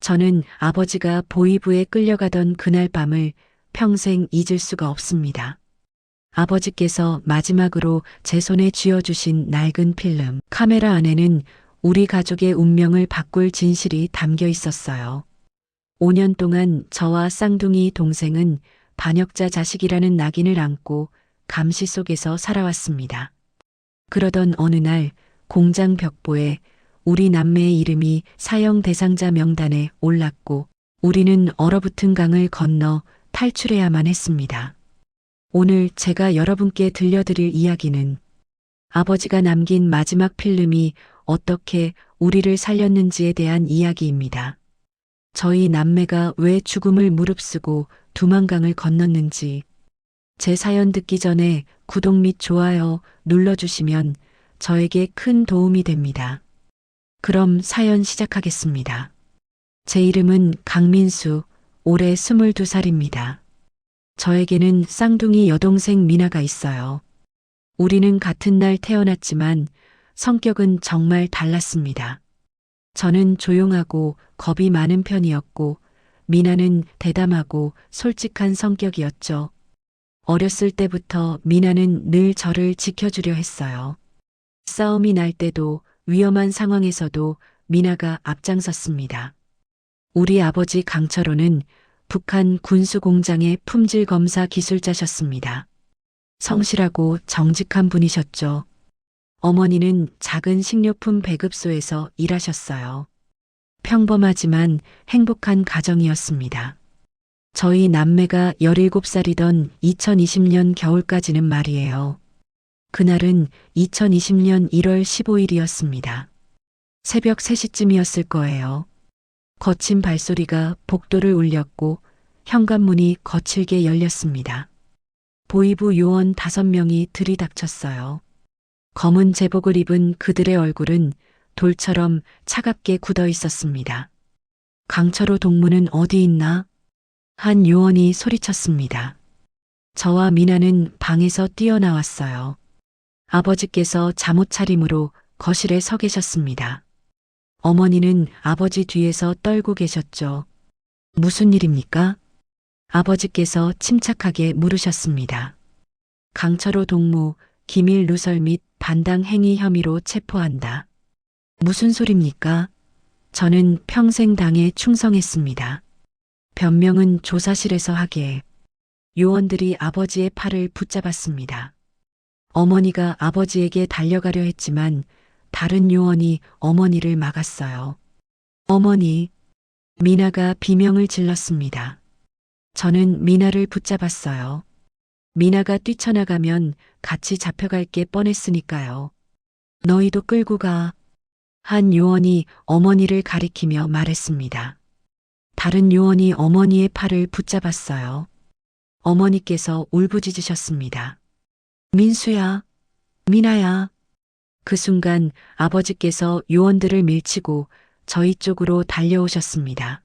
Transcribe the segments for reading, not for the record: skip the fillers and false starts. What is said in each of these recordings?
저는 아버지가 보이부에 끌려가던 그날 밤을 평생 잊을 수가 없습니다. 아버지께서 마지막으로 제 손에 쥐어주신 낡은 필름, 카메라 안에는 우리 가족의 운명을 바꿀 진실이 담겨 있었어요. 5년 동안 저와 쌍둥이 동생은 반역자 자식이라는 낙인을 안고 감시 속에서 살아왔습니다. 그러던 어느 날 공장 벽보에 우리 남매의 이름이 사형 대상자 명단에 올랐고 우리는 얼어붙은 강을 건너 탈출해야만 했습니다. 오늘 제가 여러분께 들려드릴 이야기는 아버지가 남긴 마지막 필름이 어떻게 우리를 살렸는지에 대한 이야기입니다. 저희 남매가 왜 죽음을 무릅쓰고 두만강을 건넜는지 제 사연 듣기 전에 구독 및 좋아요 눌러주시면 저에게 큰 도움이 됩니다. 그럼 사연 시작하겠습니다. 제 이름은 강민수, 올해 22살입니다. 저에게는 쌍둥이 여동생 미나가 있어요. 우리는 같은 날 태어났지만 성격은 정말 달랐습니다. 저는 조용하고 겁이 많은 편이었고 미나는 대담하고 솔직한 성격이었죠. 어렸을 때부터 미나는 늘 저를 지켜주려 했어요. 싸움이 날 때도 위험한 상황에서도 미나가 앞장섰습니다. 우리 아버지 강철호는 북한 군수공장의 품질검사 기술자셨습니다. 성실하고 정직한 분이셨죠. 어머니는 작은 식료품 배급소에서 일하셨어요. 평범하지만 행복한 가정이었습니다. 저희 남매가 17살이던 2020년 겨울까지는 말이에요. 그날은 2020년 1월 15일이었습니다. 새벽 3시쯤이었을 거예요. 거친 발소리가 복도를 울렸고 현관문이 거칠게 열렸습니다. 보이부 요원 5명이 들이닥쳤어요. 검은 제복을 입은 그들의 얼굴은 돌처럼 차갑게 굳어 있었습니다. 강철호 동무는 어디 있나? 한 요원이 소리쳤습니다. 저와 미나는 방에서 뛰어나왔어요. 아버지께서 잠옷 차림으로 거실에 서 계셨습니다. 어머니는 아버지 뒤에서 떨고 계셨죠. 무슨 일입니까? 아버지께서 침착하게 물으셨습니다. 강철호 동무 기밀 누설 및 반당 행위 혐의로 체포한다. 무슨 소립니까? 저는 평생 당에 충성했습니다. 변명은 조사실에서 하게. 요원들이 아버지의 팔을 붙잡았습니다. 어머니가 아버지에게 달려가려 했지만 다른 요원이 어머니를 막았어요. 어머니, 미나가 비명을 질렀습니다. 저는 미나를 붙잡았어요. 미나가 뛰쳐나가면 같이 잡혀갈 게 뻔했으니까요. 너희도 끌고 가. 한 요원이 어머니를 가리키며 말했습니다. 다른 요원이 어머니의 팔을 붙잡았어요. 어머니께서 울부짖으셨습니다. 민수야, 미나야. 그 순간 아버지께서 요원들을 밀치고 저희 쪽으로 달려오셨습니다.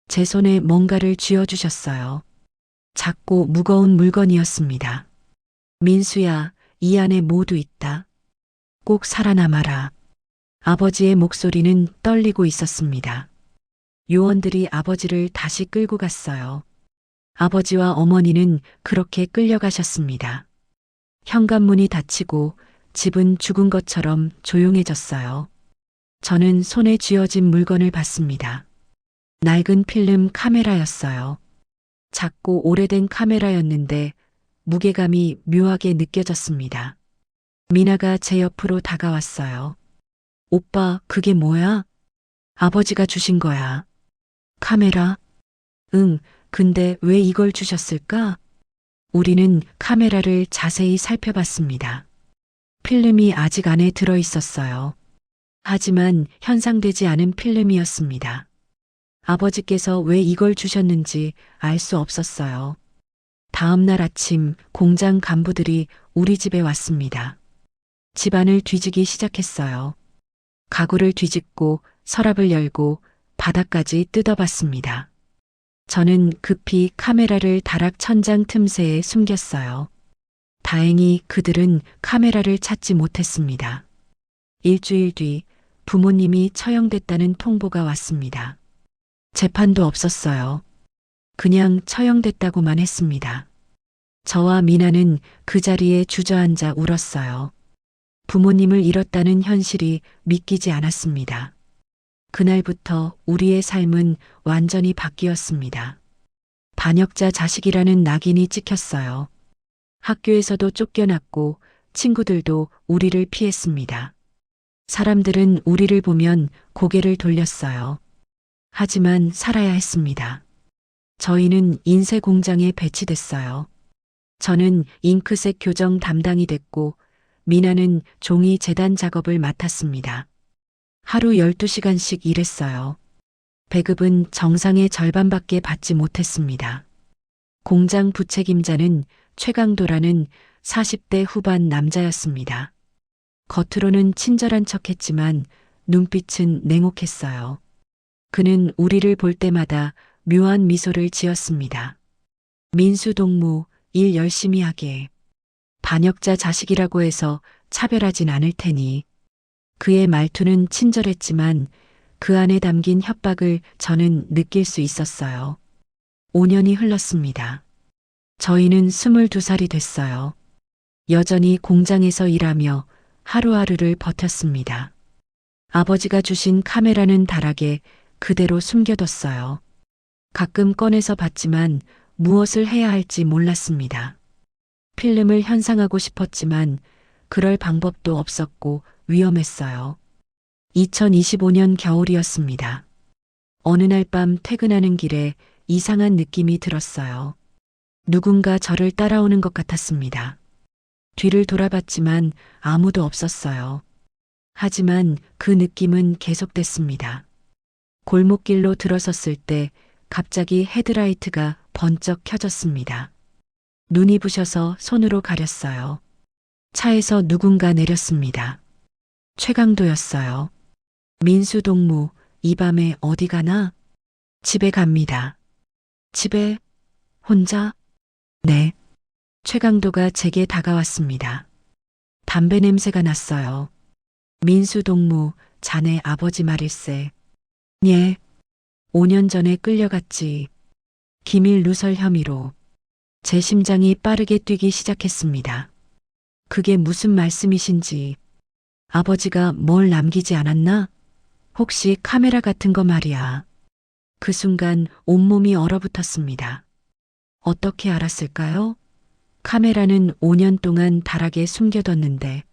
제 손에 뭔가를 쥐어주셨어요. 작고 무거운 물건이었습니다. 민수야, 이 안에 모두 있다. 꼭 살아남아라. 아버지의 목소리는 떨리고 있었습니다. 요원들이 아버지를 다시 끌고 갔어요. 아버지와 어머니는 그렇게 끌려가셨습니다. 현관문이 닫히고 집은 죽은 것처럼 조용해졌어요. 저는 손에 쥐어진 물건을 봤습니다. 낡은 필름 카메라였어요. 작고 오래된 카메라였는데 무게감이 묘하게 느껴졌습니다. 미나가 제 옆으로 다가왔어요. 오빠, 그게 뭐야? 아버지가 주신 거야. 카메라? 응, 근데 왜 이걸 주셨을까? 우리는 카메라를 자세히 살펴봤습니다. 필름이 아직 안에 들어 있었어요. 하지만 현상되지 않은 필름이었습니다. 아버지께서 왜 이걸 주셨는지 알 수 없었어요. 다음 날 아침 공장 간부들이 우리 집에 왔습니다. 집안을 뒤지기 시작했어요. 가구를 뒤집고 서랍을 열고 바닥까지 뜯어봤습니다. 저는 급히 카메라를 다락 천장 틈새에 숨겼어요. 다행히 그들은 카메라를 찾지 못했습니다. 일주일 뒤 부모님이 처형됐다는 통보가 왔습니다. 재판도 없었어요. 그냥 처형됐다고만 했습니다. 저와 미나는 그 자리에 주저앉아 울었어요. 부모님을 잃었다는 현실이 믿기지 않았습니다. 그날부터 우리의 삶은 완전히 바뀌었습니다. 반역자 자식이라는 낙인이 찍혔어요. 학교에서도 쫓겨났고 친구들도 우리를 피했습니다. 사람들은 우리를 보면 고개를 돌렸어요. 하지만 살아야 했습니다. 저희는 인쇄 공장에 배치됐어요. 저는 잉크색 교정 담당이 됐고 미나는 종이 재단 작업을 맡았습니다. 하루 12시간씩 일했어요. 배급은 정상의 절반밖에 받지 못했습니다. 공장 부책임자는 최강도라는 40대 후반 남자였습니다. 겉으로는 친절한 척했지만 눈빛은 냉혹했어요. 그는 우리를 볼 때마다 묘한 미소를 지었습니다. 민수동무, 일 열심히 하게. 반역자 자식이라고 해서 차별하진 않을 테니. 그의 말투는 친절했지만 그 안에 담긴 협박을 저는 느낄 수 있었어요. 5년이 흘렀습니다. 저희는 22살이 됐어요. 여전히 공장에서 일하며 하루하루를 버텼습니다. 아버지가 주신 카메라는 다락에 그대로 숨겨뒀어요. 가끔 꺼내서 봤지만 무엇을 해야 할지 몰랐습니다. 필름을 현상하고 싶었지만 그럴 방법도 없었고 위험했어요. 2025년 겨울이었습니다. 어느 날 밤 퇴근하는 길에 이상한 느낌이 들었어요. 누군가 저를 따라오는 것 같았습니다. 뒤를 돌아봤지만 아무도 없었어요. 하지만 그 느낌은 계속됐습니다. 골목길로 들어섰을 때 갑자기 헤드라이트가 번쩍 켜졌습니다. 눈이 부셔서 손으로 가렸어요. 차에서 누군가 내렸습니다. 최강도였어요. 민수동무, 이 밤에 어디 가나? 집에 갑니다. 집에? 혼자? 네. 최강도가 제게 다가왔습니다. 담배 냄새가 났어요. 민수동무, 자네 아버지 말일세. 예. 5년 전에 끌려갔지. 기밀 누설 혐의로. 제 심장이 빠르게 뛰기 시작했습니다. 그게 무슨 말씀이신지. 아버지가 뭘 남기지 않았나? 혹시 카메라 같은 거 말이야. 그 순간 온몸이 얼어붙었습니다. 어떻게 알았을까요? 카메라는 5년 동안 다락에 숨겨뒀는데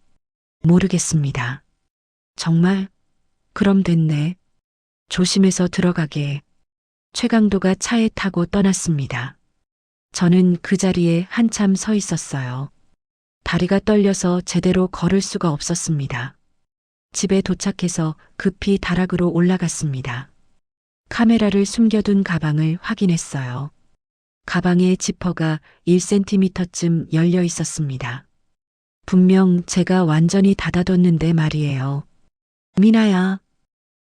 모르겠습니다. 정말? 그럼 됐네. 조심해서 들어가게. 최강도가 차에 타고 떠났습니다. 저는 그 자리에 한참 서 있었어요. 다리가 떨려서 제대로 걸을 수가 없었습니다. 집에 도착해서 급히 다락으로 올라갔습니다. 카메라를 숨겨둔 가방을 확인했어요. 가방의 지퍼가 1cm쯤 열려 있었습니다. 분명 제가 완전히 닫아뒀는데 말이에요. 미나야.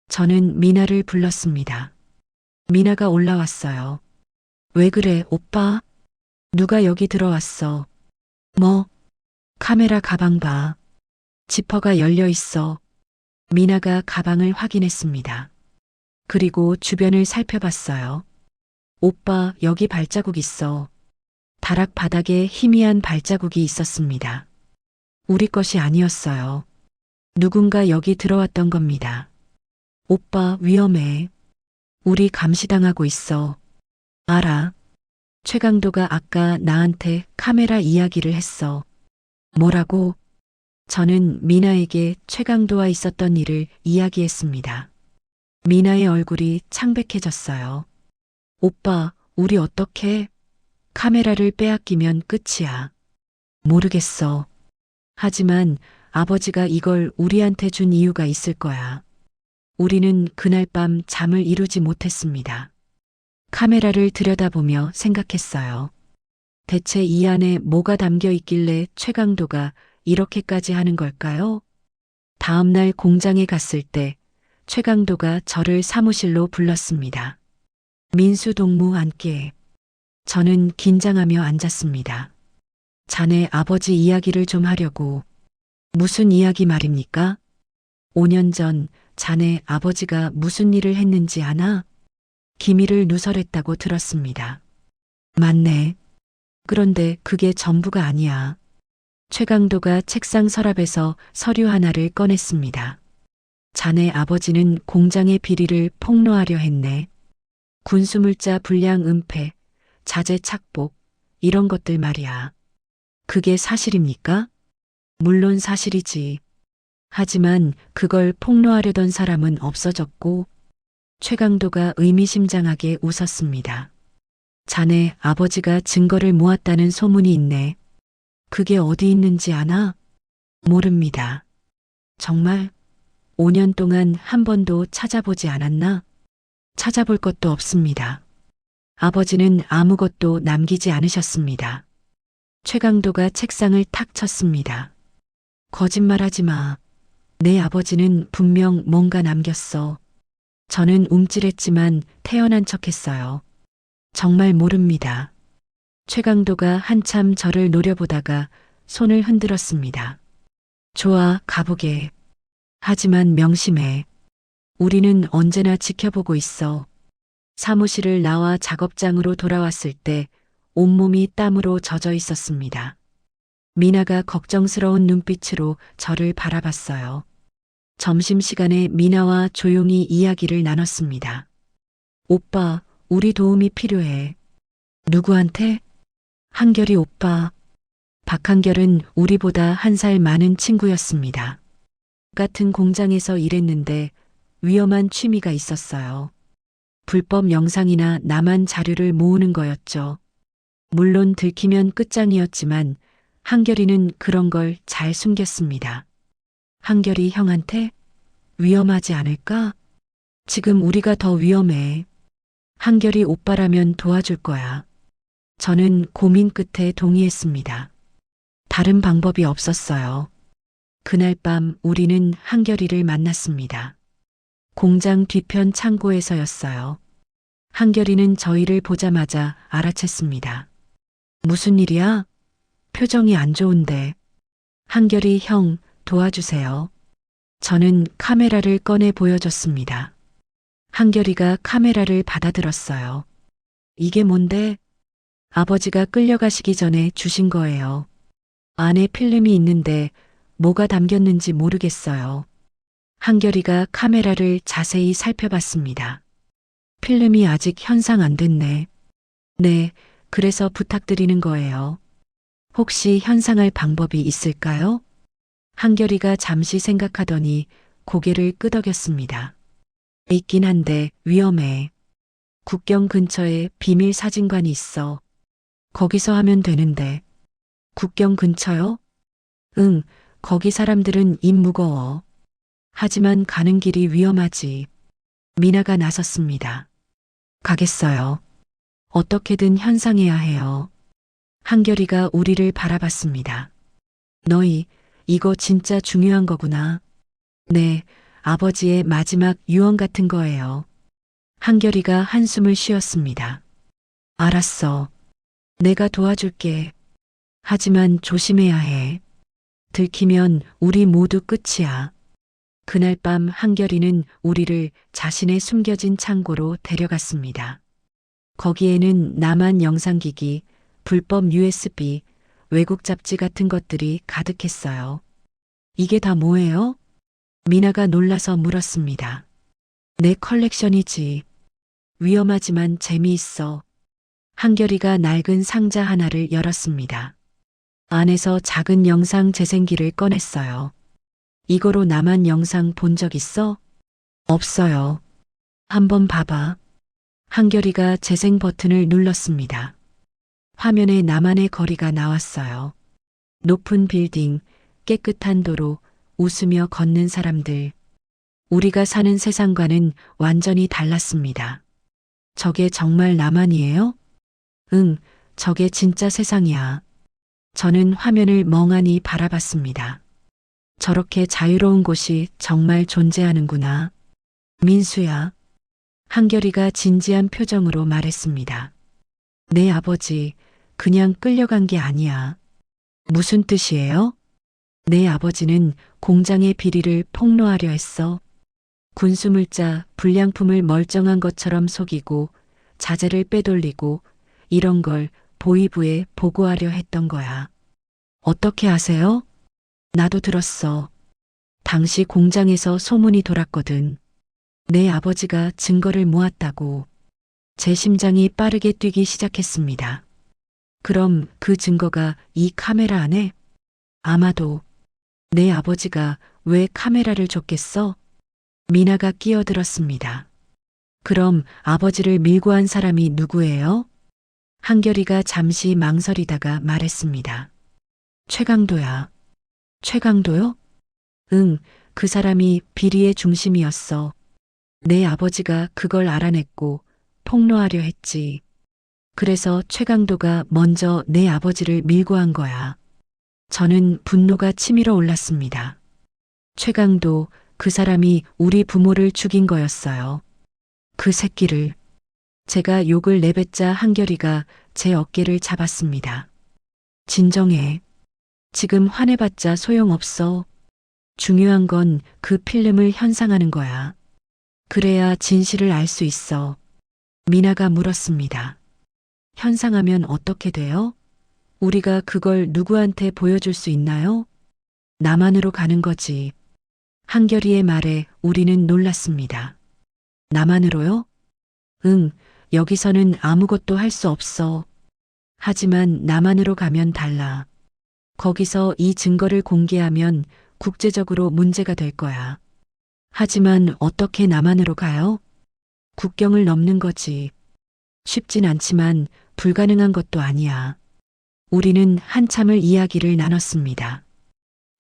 저는 미나를 불렀습니다. 미나가 올라왔어요. 왜 그래, 오빠? 누가 여기 들어왔어? 뭐? 카메라 가방 봐. 지퍼가 열려 있어. 미나가 가방을 확인했습니다. 그리고 주변을 살펴봤어요. 오빠, 여기 발자국 있어. 다락 바닥에 희미한 발자국이 있었습니다. 우리 것이 아니었어요. 누군가 여기 들어왔던 겁니다. 오빠, 위험해. 우리 감시당하고 있어. 알아. 최강도가 아까 나한테 카메라 이야기를 했어. 뭐라고? 저는 미나에게 최강도와 있었던 일을 이야기했습니다. 미나의 얼굴이 창백해졌어요. 오빠, 우리 어떡해? 카메라를 빼앗기면 끝이야. 모르겠어. 하지만 아버지가 이걸 우리한테 준 이유가 있을 거야. 우리는 그날 밤 잠을 이루지 못했습니다. 카메라를 들여다보며 생각했어요. 대체 이 안에 뭐가 담겨 있길래 최강도가 이렇게까지 하는 걸까요? 다음 날 공장에 갔을 때 최강도가 저를 사무실로 불렀습니다. 민수동무 앉게. 저는 긴장하며 앉았습니다. 자네 아버지 이야기를 좀 하려고. 무슨 이야기 말입니까? 5년 전 자네 아버지가 무슨 일을 했는지 아나? 기밀을 누설했다고 들었습니다. 맞네. 그런데 그게 전부가 아니야. 최강도가 책상 서랍에서 서류 하나를 꺼냈습니다. 자네 아버지는 공장의 비리를 폭로하려 했네. 군수물자 불량 은폐, 자재 착복, 이런 것들 말이야. 그게 사실입니까? 물론 사실이지. 하지만 그걸 폭로하려던 사람은 없어졌고, 최강도가 의미심장하게 웃었습니다. 자네 아버지가 증거를 모았다는 소문이 있네. 그게 어디 있는지 아나? 모릅니다. 정말 5년 동안 한 번도 찾아보지 않았나? 찾아볼 것도 없습니다. 아버지는 아무것도 남기지 않으셨습니다. 최강도가 책상을 탁 쳤습니다. 거짓말하지 마. 내 아버지는 분명 뭔가 남겼어. 저는 움찔했지만 태연한 척했어요. 정말 모릅니다. 최강도가 한참 저를 노려보다가 손을 흔들었습니다. 좋아, 가보게. 하지만 명심해. 우리는 언제나 지켜보고 있어. 사무실을 나와 작업장으로 돌아왔을 때 온몸이 땀으로 젖어 있었습니다. 미나가 걱정스러운 눈빛으로 저를 바라봤어요. 점심시간에 미나와 조용히 이야기를 나눴습니다. 오빠, 우리 도움이 필요해. 누구한테? 한결이 오빠. 박한결은 우리보다 한 살 많은 친구였습니다. 같은 공장에서 일했는데 위험한 취미가 있었어요. 불법 영상이나 남한 자료를 모으는 거였죠. 물론 들키면 끝장이었지만 한결이는 그런 걸 잘 숨겼습니다. 한결이 형한테? 위험하지 않을까? 지금 우리가 더 위험해. 한결이 오빠라면 도와줄 거야. 저는 고민 끝에 동의했습니다. 다른 방법이 없었어요. 그날 밤 우리는 한결이를 만났습니다. 공장 뒤편 창고에서였어요. 한결이는 저희를 보자마자 알아챘습니다. 무슨 일이야? 표정이 안 좋은데. 한결이 형, 도와주세요. 저는 카메라를 꺼내 보여줬습니다. 한결이가 카메라를 받아들었어요. 이게 뭔데? 아버지가 끌려가시기 전에 주신 거예요. 안에 필름이 있는데 뭐가 담겼는지 모르겠어요. 한결이가 카메라를 자세히 살펴봤습니다. 필름이 아직 현상 안 됐네. 네, 그래서 부탁드리는 거예요. 혹시 현상할 방법이 있을까요? 한결이가 잠시 생각하더니 고개를 끄덕였습니다. 있긴 한데 위험해. 국경 근처에 비밀 사진관이 있어. 거기서 하면 되는데. 국경 근처요? 응, 거기 사람들은 입 무거워. 하지만 가는 길이 위험하지. 미나가 나섰습니다. 가겠어요. 어떻게든 현상해야 해요. 한결이가 우리를 바라봤습니다. 너희, 이거 진짜 중요한 거구나. 네, 아버지의 마지막 유언 같은 거예요. 한결이가 한숨을 쉬었습니다. 알았어. 내가 도와줄게. 하지만 조심해야 해. 들키면 우리 모두 끝이야. 그날 밤 한결이는 우리를 자신의 숨겨진 창고로 데려갔습니다. 거기에는 남한 영상기기, 불법 USB, 외국 잡지 같은 것들이 가득했어요. 이게 다 뭐예요? 미나가 놀라서 물었습니다. 내 컬렉션이지. 위험하지만 재미있어. 한결이가 낡은 상자 하나를 열었습니다. 안에서 작은 영상 재생기를 꺼냈어요. 이거로 남한 영상 본 적 있어? 없어요. 한번 봐봐. 한결이가 재생 버튼을 눌렀습니다. 화면에 나만의 거리가 나왔어요. 높은 빌딩, 깨끗한 도로, 웃으며 걷는 사람들. 우리가 사는 세상과는 완전히 달랐습니다. 저게 정말 나만이에요? 응, 저게 진짜 세상이야. 저는 화면을 멍하니 바라봤습니다. 저렇게 자유로운 곳이 정말 존재하는구나. 민수야. 한결이가 진지한 표정으로 말했습니다. 내 아버지, 그냥 끌려간 게 아니야. 무슨 뜻이에요? 내 아버지는 공장의 비리를 폭로하려 했어. 군수물 짜 불량품을 멀쩡한 것처럼 속이고 자재를 빼돌리고 이런 걸 보이부에 보고하려 했던 거야. 어떻게 아세요? 나도 들었어. 당시 공장에서 소문이 돌았거든. 내 아버지가 증거를 모았다고. 제 심장이 빠르게 뛰기 시작했습니다. 그럼 그 증거가 이 카메라 안에? 아마도. 내 아버지가 왜 카메라를 줬겠어? 미나가 끼어들었습니다. 그럼 아버지를 밀고 한 사람이 누구예요? 한결이가 잠시 망설이다가 말했습니다. 최강도야. 최강도요? 응, 그 사람이 비리의 중심이었어. 내 아버지가 그걸 알아냈고 폭로하려 했지. 그래서 최강도가 먼저 내 아버지를 밀고 한 거야. 저는 분노가 치밀어 올랐습니다. 최강도, 그 사람이 우리 부모를 죽인 거였어요. 그 새끼를. 제가 욕을 내뱉자 한결이가 제 어깨를 잡았습니다. 진정해. 지금 화내봤자 소용없어. 중요한 건 그 필름을 현상하는 거야. 그래야 진실을 알 수 있어. 미나가 물었습니다. 현상하면 어떻게 돼요? 우리가 그걸 누구한테 보여줄 수 있나요? 남한으로 가는 거지. 한결이의 말에 우리는 놀랐습니다. 남한으로요? 응, 여기서는 아무것도 할 수 없어. 하지만 남한으로 가면 달라. 거기서 이 증거를 공개하면 국제적으로 문제가 될 거야. 하지만 어떻게 남한으로 가요? 국경을 넘는 거지. 쉽진 않지만 불가능한 것도 아니야. 우리는 한참을 이야기를 나눴습니다.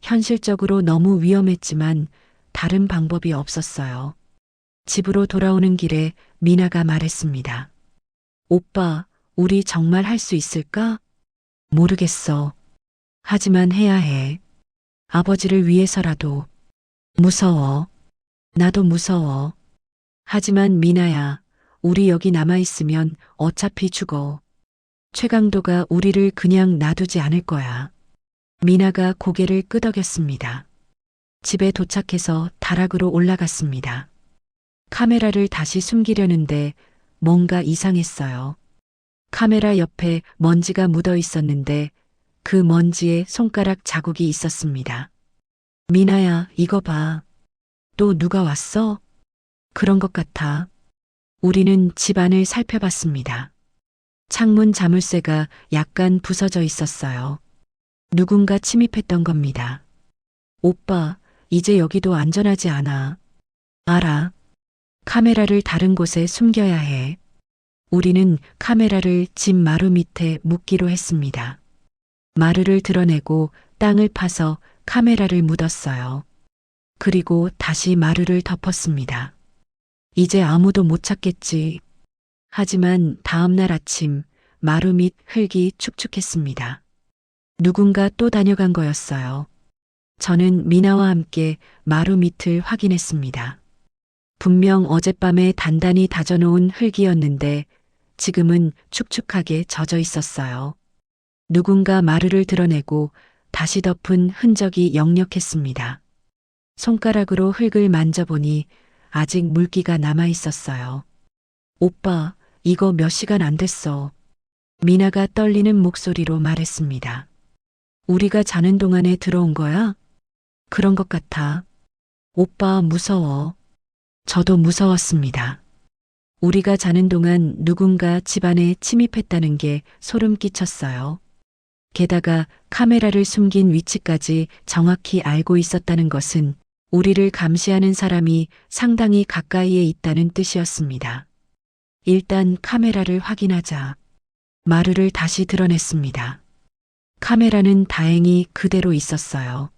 현실적으로 너무 위험했지만 다른 방법이 없었어요. 집으로 돌아오는 길에 미나가 말했습니다. 오빠, 우리 정말 할 수 있을까? 모르겠어. 하지만 해야 해. 아버지를 위해서라도. 무서워. 나도 무서워. 하지만 미나야, 우리 여기 남아있으면 어차피 죽어. 최강도가 우리를 그냥 놔두지 않을 거야. 미나가 고개를 끄덕였습니다. 집에 도착해서 다락으로 올라갔습니다. 카메라를 다시 숨기려는데 뭔가 이상했어요. 카메라 옆에 먼지가 묻어 있었는데 그 먼지에 손가락 자국이 있었습니다. 미나야, 이거 봐. 또 누가 왔어? 그런 것 같아. 우리는 집안을 살펴봤습니다. 창문 자물쇠가 약간 부서져 있었어요. 누군가 침입했던 겁니다. 오빠, 이제 여기도 안전하지 않아. 알아. 카메라를 다른 곳에 숨겨야 해. 우리는 카메라를 집 마루 밑에 묻기로 했습니다. 마루를 드러내고 땅을 파서 카메라를 묻었어요. 그리고 다시 마루를 덮었습니다. 이제 아무도 못 찾겠지. 하지만 다음 날 아침 마루 밑 흙이 축축했습니다. 누군가 또 다녀간 거였어요. 저는 미나와 함께 마루 밑을 확인했습니다. 분명 어젯밤에 단단히 다져놓은 흙이었는데 지금은 축축하게 젖어 있었어요. 누군가 마루를 드러내고 다시 덮은 흔적이 역력했습니다. 손가락으로 흙을 만져보니 아직 물기가 남아 있었어요. 오빠, 이거 몇 시간 안 됐어. 미나가 떨리는 목소리로 말했습니다. 우리가 자는 동안에 들어온 거야? 그런 것 같아. 오빠 무서워. 저도 무서웠습니다. 우리가 자는 동안 누군가 집안에 침입했다는 게 소름 끼쳤어요. 게다가 카메라를 숨긴 위치까지 정확히 알고 있었다는 것은 우리를 감시하는 사람이 상당히 가까이에 있다는 뜻이었습니다. 일단 카메라를 확인하자. 마루를 다시 드러냈습니다. 카메라는 다행히 그대로 있었어요.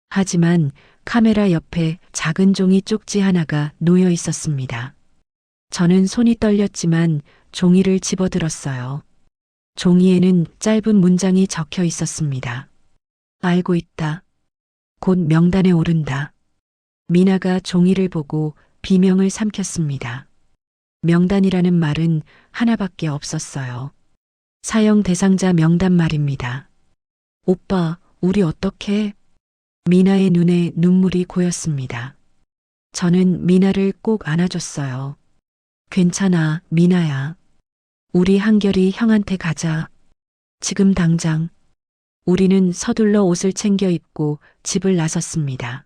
하지만 카메라 옆에 작은 종이 쪽지 하나가 놓여 있었습니다. 저는 손이 떨렸지만 종이를 집어들었어요. 종이에는 짧은 문장이 적혀 있었습니다. 알고 있다. 곧 명단에 오른다. 미나가 종이를 보고 비명을 삼켰습니다. 명단이라는 말은 하나밖에 없었어요. 사형 대상자 명단 말입니다. 오빠, 우리 어떡해? 미나의 눈에 눈물이 고였습니다. 저는 미나를 꼭 안아줬어요. 괜찮아, 미나야. 우리 한결이 형한테 가자. 지금 당장. 우리는 서둘러 옷을 챙겨 입고 집을 나섰습니다.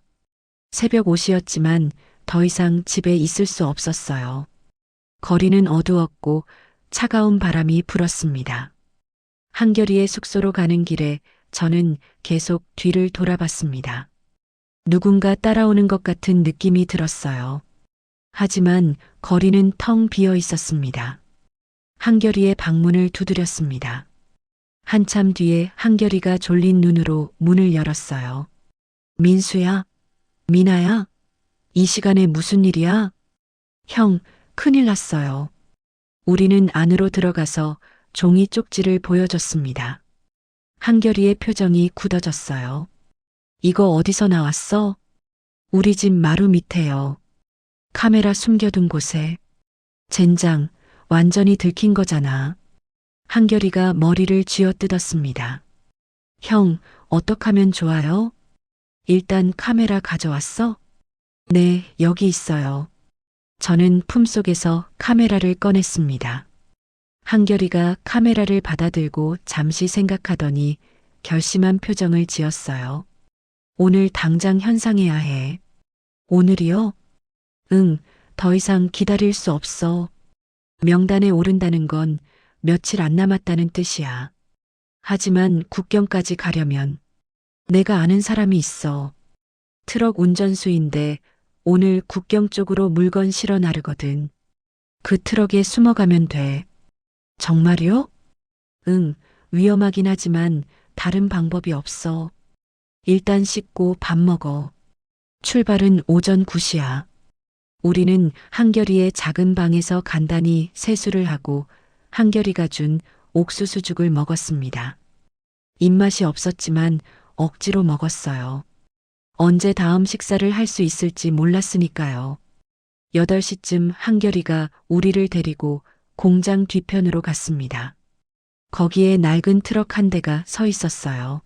새벽 5시였지만 더 이상 집에 있을 수 없었어요. 거리는 어두웠고 차가운 바람이 불었습니다. 한결이의 숙소로 가는 길에 저는 계속 뒤를 돌아봤습니다. 누군가 따라오는 것 같은 느낌이 들었어요. 하지만 거리는 텅 비어 있었습니다. 한결이의 방문을 두드렸습니다. 한참 뒤에 한결이가 졸린 눈으로 문을 열었어요. 민수야? 미나야? 이 시간에 무슨 일이야? 형, 큰일 났어요. 우리는 안으로 들어가서 종이 쪽지를 보여줬습니다. 한결이의 표정이 굳어졌어요. 이거 어디서 나왔어? 우리 집 마루 밑에요. 카메라 숨겨둔 곳에. 젠장, 완전히 들킨 거잖아. 한결이가 머리를 쥐어뜯었습니다. 형, 어떡하면 좋아요? 일단 카메라 가져왔어? 네, 여기 있어요. 저는 품속에서 카메라를 꺼냈습니다. 한결이가 카메라를 받아들고 잠시 생각하더니 결심한 표정을 지었어요. 오늘 당장 현상해야 해. 오늘이요? 응, 더 이상 기다릴 수 없어. 명단에 오른다는 건 며칠 안 남았다는 뜻이야. 하지만 국경까지 가려면 내가 아는 사람이 있어. 트럭 운전수인데 오늘 국경 쪽으로 물건 실어 나르거든. 그 트럭에 숨어가면 돼. 정말요? 응, 위험하긴 하지만 다른 방법이 없어. 일단 씻고 밥 먹어. 출발은 오전 9시야. 우리는 한결이의 작은 방에서 간단히 세수를 하고 한결이가 준 옥수수죽을 먹었습니다. 입맛이 없었지만 억지로 먹었어요. 언제 다음 식사를 할 수 있을지 몰랐으니까요. 8시쯤 한결이가 우리를 데리고 공장 뒤편으로 갔습니다. 거기에 낡은 트럭 한 대가 서 있었어요.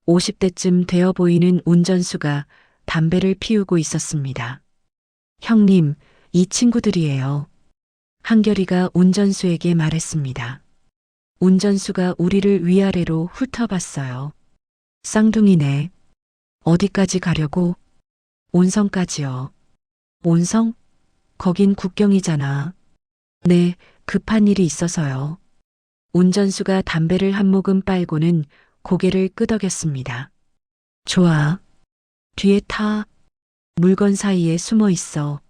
50대쯤 되어 보이는 운전수가 담배를 피우고 있었습니다. 형님, 이 친구들이에요. 한결이가 운전수에게 말했습니다. 운전수가 우리를 위아래로 훑어봤어요. 쌍둥이네. 어디까지 가려고? 온성까지요. 온성? 거긴 국경이잖아. 네, 급한 일이 있어서요. 운전수가 담배를 한 모금 빨고는 고개를 끄덕였습니다. 좋아. 뒤에 타. 물건 사이에 숨어 있어.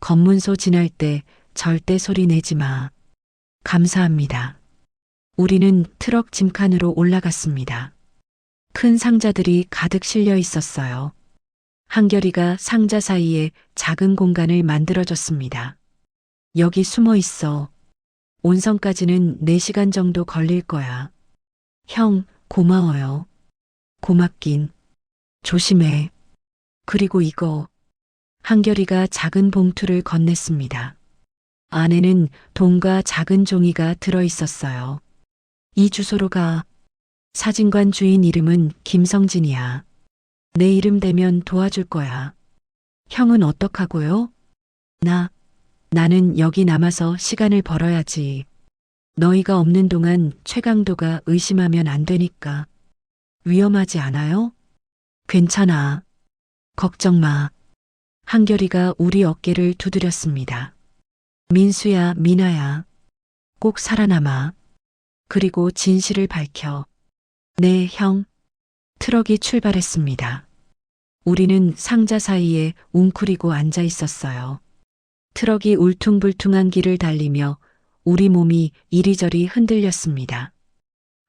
검문소 지날 때 절대 소리 내지 마. 감사합니다. 우리는 트럭 짐칸으로 올라갔습니다. 큰 상자들이 가득 실려 있었어요. 한결이가 상자 사이에 작은 공간을 만들어줬습니다. 여기 숨어 있어. 온성까지는 4시간 정도 걸릴 거야. 형, 고마워요. 고맙긴. 조심해. 그리고 이거. 한결이가 작은 봉투를 건넸습니다. 안에는 돈과 작은 종이가 들어 있었어요. 이 주소로 가. 사진관 주인 이름은 김성진이야. 내 이름 대면 도와줄 거야. 형은 어떡하고요? 나는 여기 남아서 시간을 벌어야지. 너희가 없는 동안 최강도가 의심하면 안 되니까. 위험하지 않아요? 괜찮아. 걱정 마. 한결이가 우리 어깨를 두드렸습니다. 민수야, 미나야. 꼭 살아남아. 그리고 진실을 밝혀. 네, 형. 트럭이 출발했습니다. 우리는 상자 사이에 웅크리고 앉아 있었어요. 트럭이 울퉁불퉁한 길을 달리며 우리 몸이 이리저리 흔들렸습니다.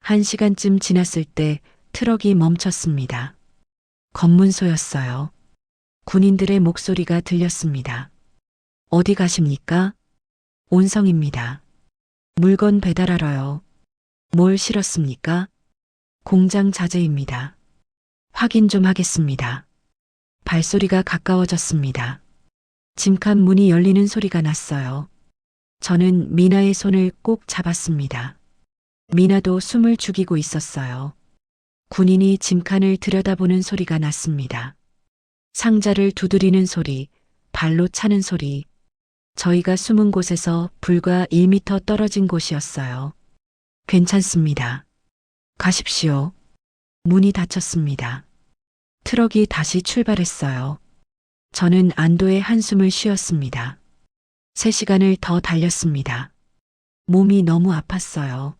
1시간쯤 지났을 때 트럭이 멈췄습니다. 검문소였어요. 군인들의 목소리가 들렸습니다. 어디 가십니까? 온성입니다. 물건 배달하러요. 뭘 실었습니까? 공장 자재입니다. 확인 좀 하겠습니다. 발소리가 가까워졌습니다. 짐칸 문이 열리는 소리가 났어요. 저는 미나의 손을 꼭 잡았습니다. 미나도 숨을 죽이고 있었어요. 군인이 짐칸을 들여다보는 소리가 났습니다. 상자를 두드리는 소리, 발로 차는 소리. 저희가 숨은 곳에서 불과 1미터 떨어진 곳이었어요. 괜찮습니다. 가십시오. 문이 닫혔습니다. 트럭이 다시 출발했어요. 저는 안도의 한숨을 쉬었습니다. 3시간을 더 달렸습니다. 몸이 너무 아팠어요.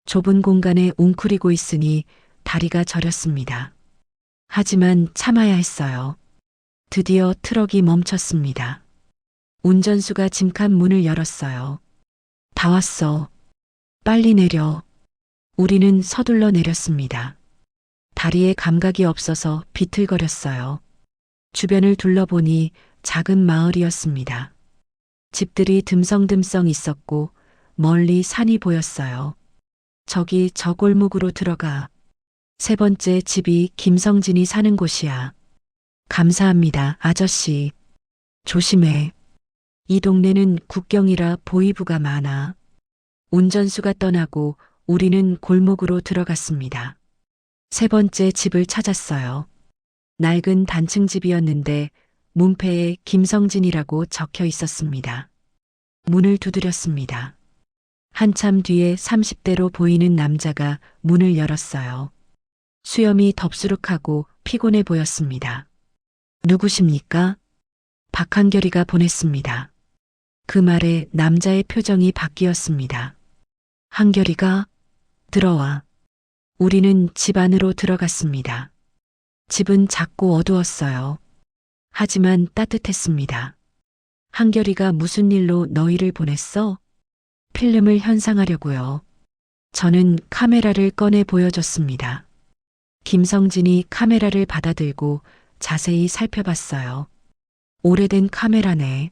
좁은 공간에 웅크리고 있으니 다리가 저렸습니다. 하지만 참아야 했어요. 드디어 트럭이 멈췄습니다. 운전수가 짐칸 문을 열었어요. 다 왔어. 빨리 내려. 우리는 서둘러 내렸습니다. 다리에 감각이 없어서 비틀거렸어요. 주변을 둘러보니 작은 마을이었습니다. 집들이 듬성듬성 있었고 멀리 산이 보였어요. 저기 저 골목으로 들어가. 3번째 집이 김성진이 사는 곳이야. 감사합니다, 아저씨. 조심해. 이 동네는 국경이라 보이부가 많아. 운전수가 떠나고 우리는 골목으로 들어갔습니다. 3번째 집을 찾았어요. 낡은 단층 집이었는데 문패에 김성진이라고 적혀 있었습니다. 문을 두드렸습니다. 한참 뒤에 30대로 보이는 남자가 문을 열었어요. 수염이 덥수룩하고 피곤해 보였습니다. 누구십니까? 박한결이가 보냈습니다. 그 말에 남자의 표정이 바뀌었습니다. 한결이가? 들어와. 우리는 집 안으로 들어갔습니다. 집은 작고 어두웠어요. 하지만 따뜻했습니다. 한결이가 무슨 일로 너희를 보냈어? 필름을 현상하려고요. 저는 카메라를 꺼내 보여줬습니다. 김성진이 카메라를 받아들고 자세히 살펴봤어요. 오래된 카메라네.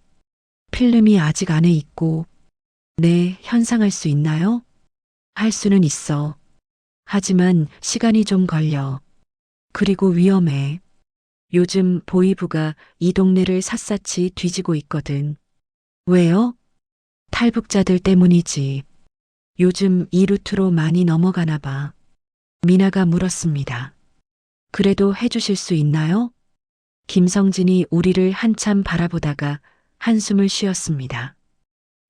필름이 아직 안에 있고. 네, 현상할 수 있나요? 할 수는 있어. 하지만 시간이 좀 걸려. 그리고 위험해. 요즘 보이부가 이 동네를 샅샅이 뒤지고 있거든. 왜요? 탈북자들 때문이지. 요즘 이 루트로 많이 넘어가나 봐. 미나가 물었습니다. 그래도 해주실 수 있나요? 김성진이 우리를 한참 바라보다가 한숨을 쉬었습니다.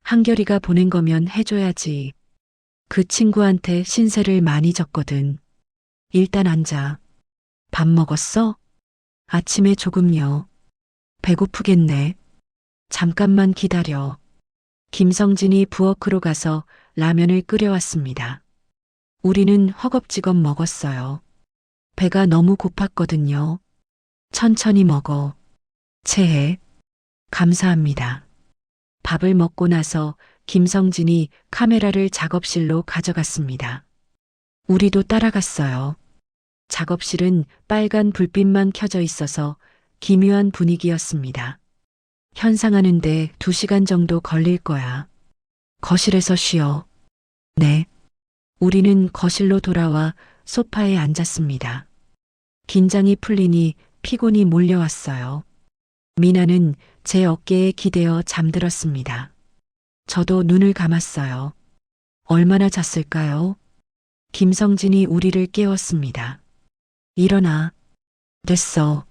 한결이가 보낸 거면 해줘야지. 그 친구한테 신세를 많이 졌거든. 일단 앉아. 밥 먹었어? 아침에 조금요. 배고프겠네. 잠깐만 기다려. 김성진이 부엌으로 가서 라면을 끓여왔습니다. 우리는 허겁지겁 먹었어요. 배가 너무 고팠거든요. 천천히 먹어. 체해. 감사합니다. 밥을 먹고 나서 김성진이 카메라를 작업실로 가져갔습니다. 우리도 따라갔어요. 작업실은 빨간 불빛만 켜져 있어서 기묘한 분위기였습니다. 현상하는데 2시간 정도 걸릴 거야. 거실에서 쉬어. 네. 우리는 거실로 돌아와 소파에 앉았습니다. 긴장이 풀리니 피곤이 몰려왔어요. 미나는 제 어깨에 기대어 잠들었습니다. 저도 눈을 감았어요. 얼마나 잤을까요? 김성진이 우리를 깨웠습니다. 일어나. 됐어.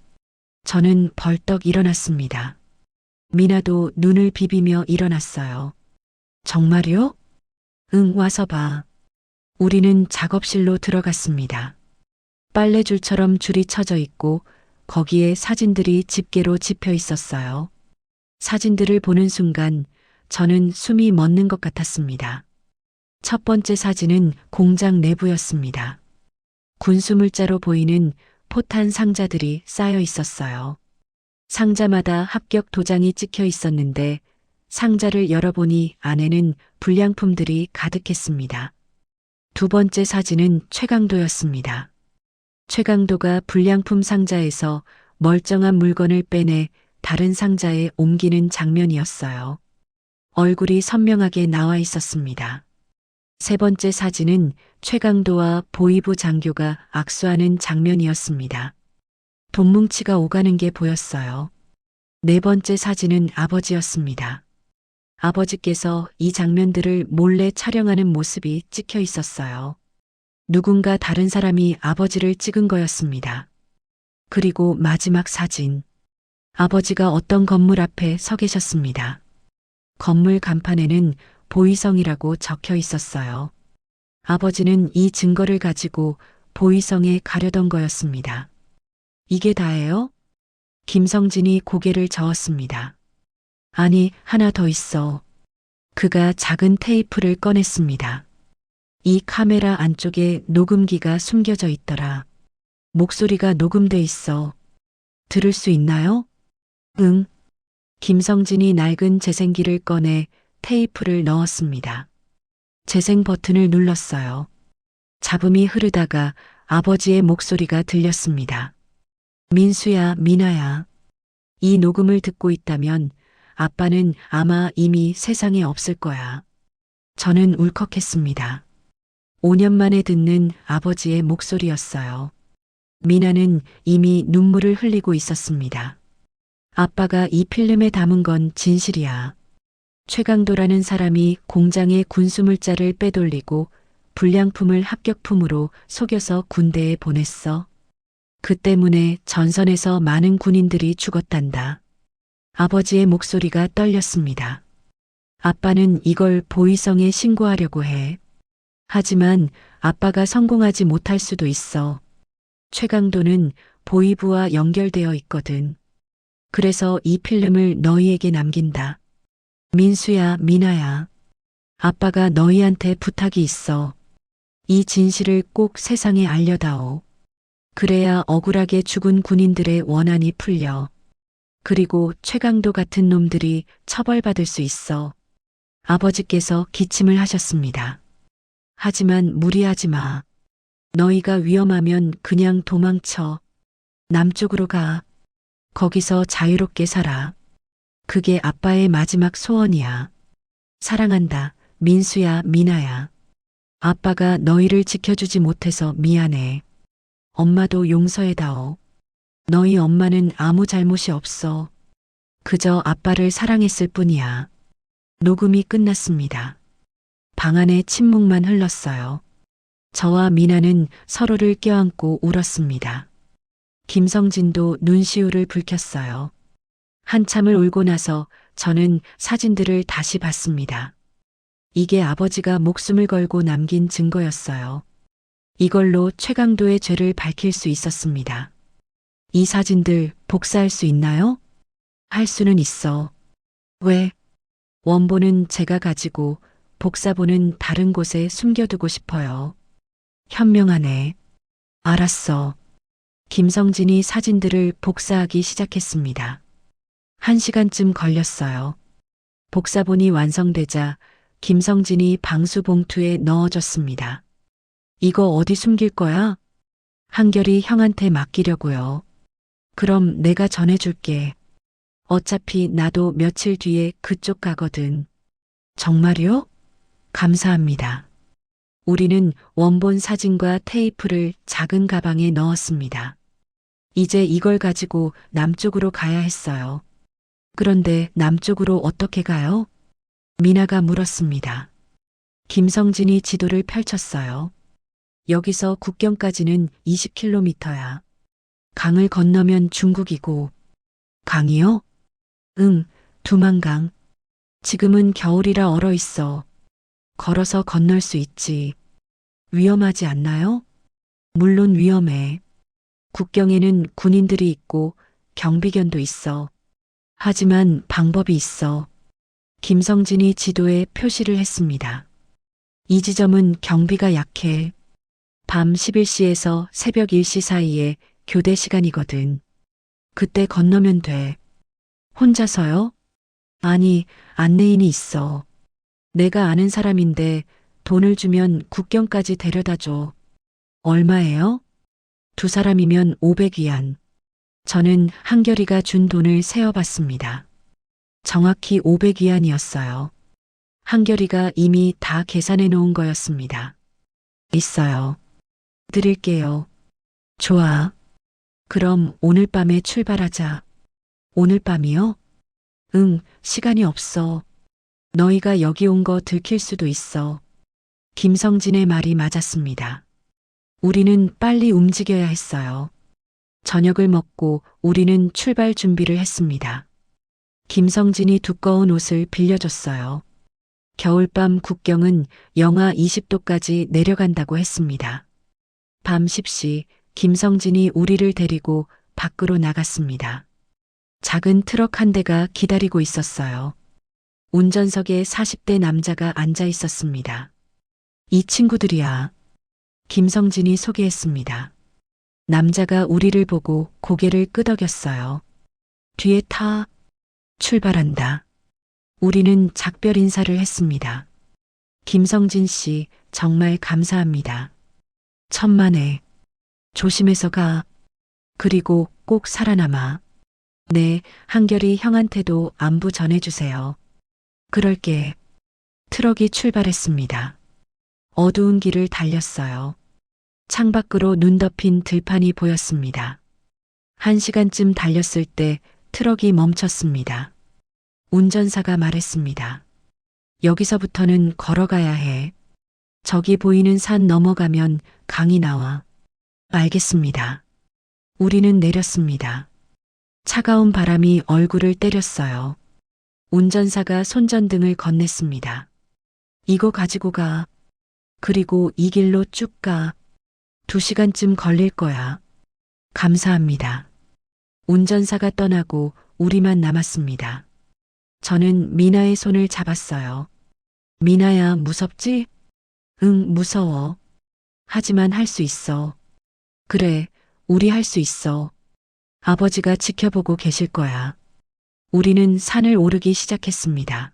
저는 벌떡 일어났습니다. 미나도 눈을 비비며 일어났어요. 정말요? 응, 와서 봐. 우리는 작업실로 들어갔습니다. 빨래줄처럼 줄이 쳐져 있고 거기에 사진들이 집게로 집혀 있었어요. 사진들을 보는 순간 저는 숨이 멎는 것 같았습니다. 첫 번째 사진은 공장 내부였습니다. 군수물자로 보이는 포탄 상자들이 쌓여 있었어요. 상자마다 합격 도장이 찍혀 있었는데 상자를 열어보니 안에는 불량품들이 가득했습니다. 두 번째 사진은 최강도였습니다. 최강도가 불량품 상자에서 멀쩡한 물건을 빼내 다른 상자에 옮기는 장면이었어요. 얼굴이 선명하게 나와 있었습니다. 세 번째 사진은 최강도와 보이부 장교가 악수하는 장면이었습니다. 돈뭉치가 오가는 게 보였어요. 네 번째 사진은 아버지였습니다. 아버지께서 이 장면들을 몰래 촬영하는 모습이 찍혀 있었어요. 누군가 다른 사람이 아버지를 찍은 거였습니다. 그리고 마지막 사진. 아버지가 어떤 건물 앞에 서 계셨습니다. 건물 간판에는 보이성이라고 적혀 있었어요. 아버지는 이 증거를 가지고 보이성에 가려던 거였습니다. 이게 다예요? 김성진이 고개를 저었습니다. 아니, 하나 더 있어. 그가 작은 테이프를 꺼냈습니다. 이 카메라 안쪽에 녹음기가 숨겨져 있더라. 목소리가 녹음돼 있어. 들을 수 있나요? 응. 김성진이 낡은 재생기를 꺼내 테이프를 넣었습니다. 재생 버튼을 눌렀어요. 잡음이 흐르다가 아버지의 목소리가 들렸습니다. 민수야, 미나야. 이 녹음을 듣고 있다면 아빠는 아마 이미 세상에 없을 거야. 저는 울컥했습니다. 5년 만에 듣는 아버지의 목소리였어요. 미나는 이미 눈물을 흘리고 있었습니다. 아빠가 이 필름에 담은 건 진실이야. 최강도라는 사람이 공장의 군수물자를 빼돌리고 불량품을 합격품으로 속여서 군대에 보냈어. 그 때문에 전선에서 많은 군인들이 죽었단다. 아버지의 목소리가 떨렸습니다. 아빠는 이걸 보이성에 신고하려고 해. 하지만 아빠가 성공하지 못할 수도 있어. 최강도는 보이부와 연결되어 있거든. 그래서 이 필름을 너희에게 남긴다. 민수야, 미나야. 아빠가 너희한테 부탁이 있어. 이 진실을 꼭 세상에 알려다오. 그래야 억울하게 죽은 군인들의 원한이 풀려. 그리고 최강도 같은 놈들이 처벌받을 수 있어. 아버지께서 기침을 하셨습니다. 하지만 무리하지 마. 너희가 위험하면 그냥 도망쳐. 남쪽으로 가. 거기서 자유롭게 살아. 그게 아빠의 마지막 소원이야. 사랑한다, 민수야, 미나야. 아빠가 너희를 지켜주지 못해서 미안해. 엄마도 용서해다오. 너희 엄마는 아무 잘못이 없어. 그저 아빠를 사랑했을 뿐이야. 녹음이 끝났습니다. 방 안에 침묵만 흘렀어요. 저와 미나는 서로를 껴안고 울었습니다. 김성진도 눈시울을 붉혔어요. 한참을 울고 나서 저는 사진들을 다시 봤습니다. 이게 아버지가 목숨을 걸고 남긴 증거였어요. 이걸로 최강도의 죄를 밝힐 수 있었습니다. 이 사진들 복사할 수 있나요? 할 수는 있어. 왜? 원본은 제가 가지고 복사본은 다른 곳에 숨겨두고 싶어요. 현명하네. 알았어. 김성진이 사진들을 복사하기 시작했습니다. 1시간쯤 걸렸어요. 복사본이 완성되자 김성진이 방수 봉투에 넣어줬습니다. 이거 어디 숨길 거야? 한결이 형한테 맡기려고요. 그럼 내가 전해줄게. 어차피 나도 며칠 뒤에 그쪽 가거든. 정말요? 감사합니다. 우리는 원본 사진과 테이프를 작은 가방에 넣었습니다. 이제 이걸 가지고 남쪽으로 가야 했어요. 그런데 남쪽으로 어떻게 가요? 미나가 물었습니다. 김성진이 지도를 펼쳤어요. 여기서 국경까지는 20km야. 강을 건너면 중국이고. 강이요? 응, 두만강. 지금은 겨울이라 얼어 있어. 걸어서 건널 수 있지. 위험하지 않나요? 물론 위험해. 국경에는 군인들이 있고 경비견도 있어. 하지만 방법이 있어. 김성진이 지도에 표시를 했습니다. 이 지점은 경비가 약해. 밤 11시에서 새벽 1시 사이에 교대 시간이거든. 그때 건너면 돼. 혼자서요? 아니, 안내인이 있어. 내가 아는 사람인데 돈을 주면 국경까지 데려다 줘. 얼마예요? 2사람이면 500위안. 저는 한결이가 준 돈을 세어봤습니다. 정확히 500위안이었어요. 한결이가 이미 다 계산해 놓은 거였습니다. 있어요. 드릴게요. 좋아. 그럼 오늘 밤에 출발하자. 오늘 밤이요? 응, 시간이 없어. 너희가 여기 온 거 들킬 수도 있어. 김성진의 말이 맞았습니다. 우리는 빨리 움직여야 했어요. 저녁을 먹고 우리는 출발 준비를 했습니다. 김성진이 두꺼운 옷을 빌려줬어요. 겨울밤 국경은 영하 20도까지 내려간다고 했습니다. 밤 10시 김성진이 우리를 데리고 밖으로 나갔습니다. 작은 트럭 한 대가 기다리고 있었어요. 운전석에 40대 남자가 앉아 있었습니다. 이 친구들이야. 김성진이 소개했습니다. 남자가 우리를 보고 고개를 끄덕였어요. 뒤에 타. 출발한다. 우리는 작별 인사를 했습니다. 김성진 씨, 정말 감사합니다. 천만에. 조심해서 가. 그리고 꼭 살아남아. 네, 한결이 형한테도 안부 전해주세요. 그럴게. 트럭이 출발했습니다. 어두운 길을 달렸어요. 창밖으로 눈 덮인 들판이 보였습니다. 1시간쯤 달렸을 때 트럭이 멈췄습니다. 운전사가 말했습니다. 여기서부터는 걸어가야 해. 저기 보이는 산 넘어가면 강이 나와. 알겠습니다. 우리는 내렸습니다. 차가운 바람이 얼굴을 때렸어요. 운전사가 손전등을 건넸습니다. 이거 가지고 가. 그리고 이 길로 쭉 가. 2시간쯤 걸릴 거야. 감사합니다. 운전사가 떠나고 우리만 남았습니다. 저는 미나의 손을 잡았어요. 미나야, 무섭지? 응, 무서워. 하지만 할 수 있어. 그래, 우리 할 수 있어. 아버지가 지켜보고 계실 거야. 우리는 산을 오르기 시작했습니다.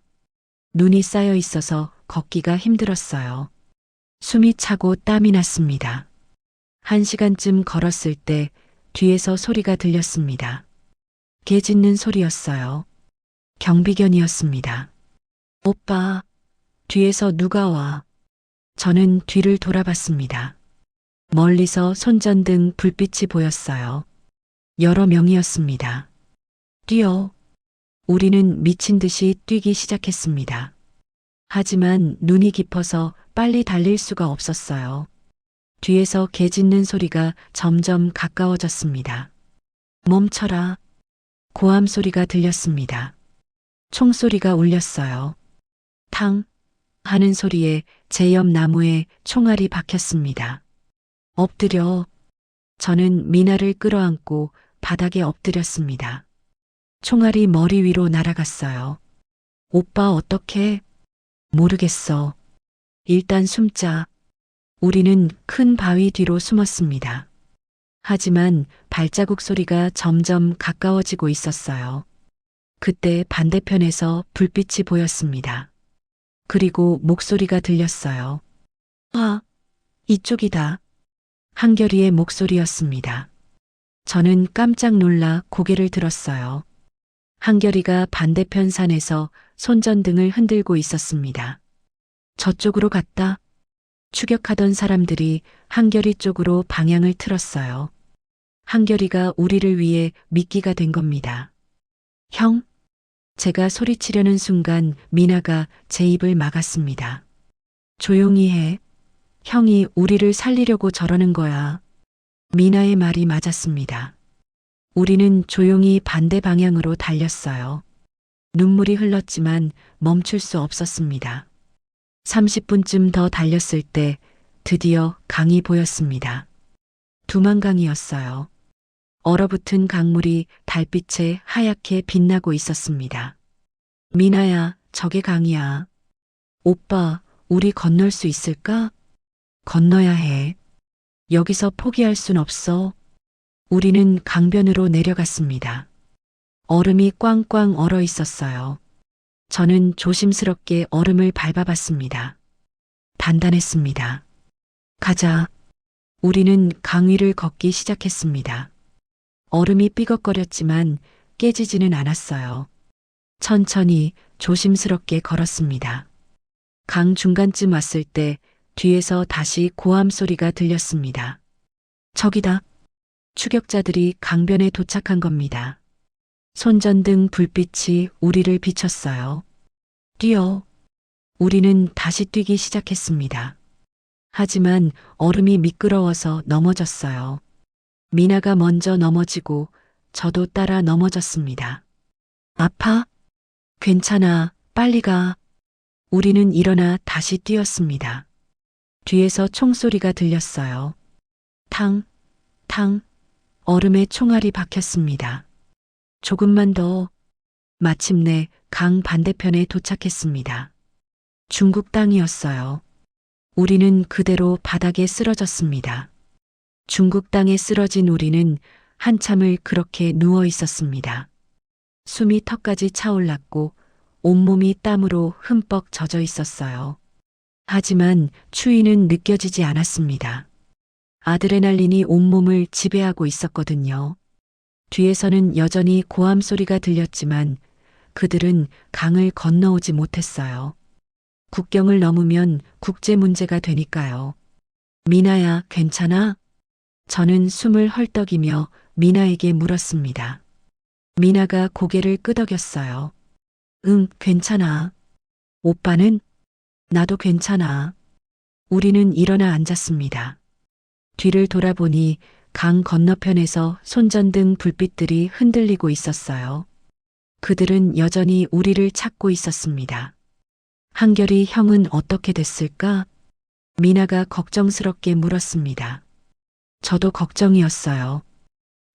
눈이 쌓여 있어서 걷기가 힘들었어요. 숨이 차고 땀이 났습니다. 1시간쯤 걸었을 때 뒤에서 소리가 들렸습니다. 개 짖는 소리였어요. 경비견이었습니다. 오빠, 뒤에서 누가 와. 저는 뒤를 돌아봤습니다. 멀리서 손전등 불빛이 보였어요. 여러 명이었습니다. 뛰어. 우리는 미친 듯이 뛰기 시작했습니다. 하지만 눈이 깊어서 빨리 달릴 수가 없었어요. 뒤에서 개 짖는 소리가 점점 가까워졌습니다. 멈춰라. 고함 소리가 들렸습니다. 총소리가 울렸어요. 탕 하는 소리에 제 옆 나무에 총알이 박혔습니다. 엎드려. 저는 미나를 끌어안고 바닥에 엎드렸습니다. 총알이 머리 위로 날아갔어요. 오빠 어떡해? 모르겠어. 일단 숨자. 우리는 큰 바위 뒤로 숨었습니다. 하지만 발자국 소리가 점점 가까워지고 있었어요. 그때 반대편에서 불빛이 보였습니다. 그리고 목소리가 들렸어요. 아, 이쪽이다. 한결이의 목소리였습니다. 저는 깜짝 놀라 고개를 들었어요. 한결이가 반대편 산에서 손전등을 흔들고 있었습니다. 저쪽으로 갔다. 추격하던 사람들이 한결이 쪽으로 방향을 틀었어요. 한결이가 우리를 위해 미끼가 된 겁니다. 형? 제가 소리치려는 순간 미나가 제 입을 막았습니다. 조용히 해. 형이 우리를 살리려고 저러는 거야. 미나의 말이 맞았습니다. 우리는 조용히 반대 방향으로 달렸어요. 눈물이 흘렀지만 멈출 수 없었습니다. 30분쯤 더 달렸을 때 드디어 강이 보였습니다. 두만강이었어요. 얼어붙은 강물이 달빛에 하얗게 빛나고 있었습니다. 미나야, 저게 강이야. 오빠, 우리 건널 수 있을까? 건너야 해. 여기서 포기할 순 없어. 우리는 강변으로 내려갔습니다. 얼음이 꽝꽝 얼어 있었어요. 저는 조심스럽게 얼음을 밟아봤습니다. 단단했습니다. 가자. 우리는 강 위를 걷기 시작했습니다. 얼음이 삐걱거렸지만 깨지지는 않았어요. 천천히 조심스럽게 걸었습니다. 강 중간쯤 왔을 때 뒤에서 다시 고함 소리가 들렸습니다. 저기다. 추격자들이 강변에 도착한 겁니다. 손전등 불빛이 우리를 비췄어요. 뛰어. 우리는 다시 뛰기 시작했습니다. 하지만 얼음이 미끄러워서 넘어졌어요. 미나가 먼저 넘어지고 저도 따라 넘어졌습니다. 아파? 괜찮아. 빨리 가. 우리는 일어나 다시 뛰었습니다. 뒤에서 총소리가 들렸어요. 탕, 탕, 얼음에 총알이 박혔습니다. 조금만 더. 마침내 강 반대편에 도착했습니다. 중국 땅이었어요. 우리는 그대로 바닥에 쓰러졌습니다. 중국 땅에 쓰러진 우리는 한참을 그렇게 누워 있었습니다. 숨이 턱까지 차올랐고 온몸이 땀으로 흠뻑 젖어 있었어요. 하지만 추위는 느껴지지 않았습니다. 아드레날린이 온몸을 지배하고 있었거든요. 뒤에서는 여전히 고함 소리가 들렸지만 그들은 강을 건너오지 못했어요. 국경을 넘으면 국제 문제가 되니까요. 미나야, 괜찮아? 저는 숨을 헐떡이며 미나에게 물었습니다. 미나가 고개를 끄덕였어요. 응, 괜찮아. 오빠는? 나도 괜찮아. 우리는 일어나 앉았습니다. 뒤를 돌아보니 강 건너편에서 손전등 불빛들이 흔들리고 있었어요. 그들은 여전히 우리를 찾고 있었습니다. 한결이 형은 어떻게 됐을까? 미나가 걱정스럽게 물었습니다. 저도 걱정이었어요.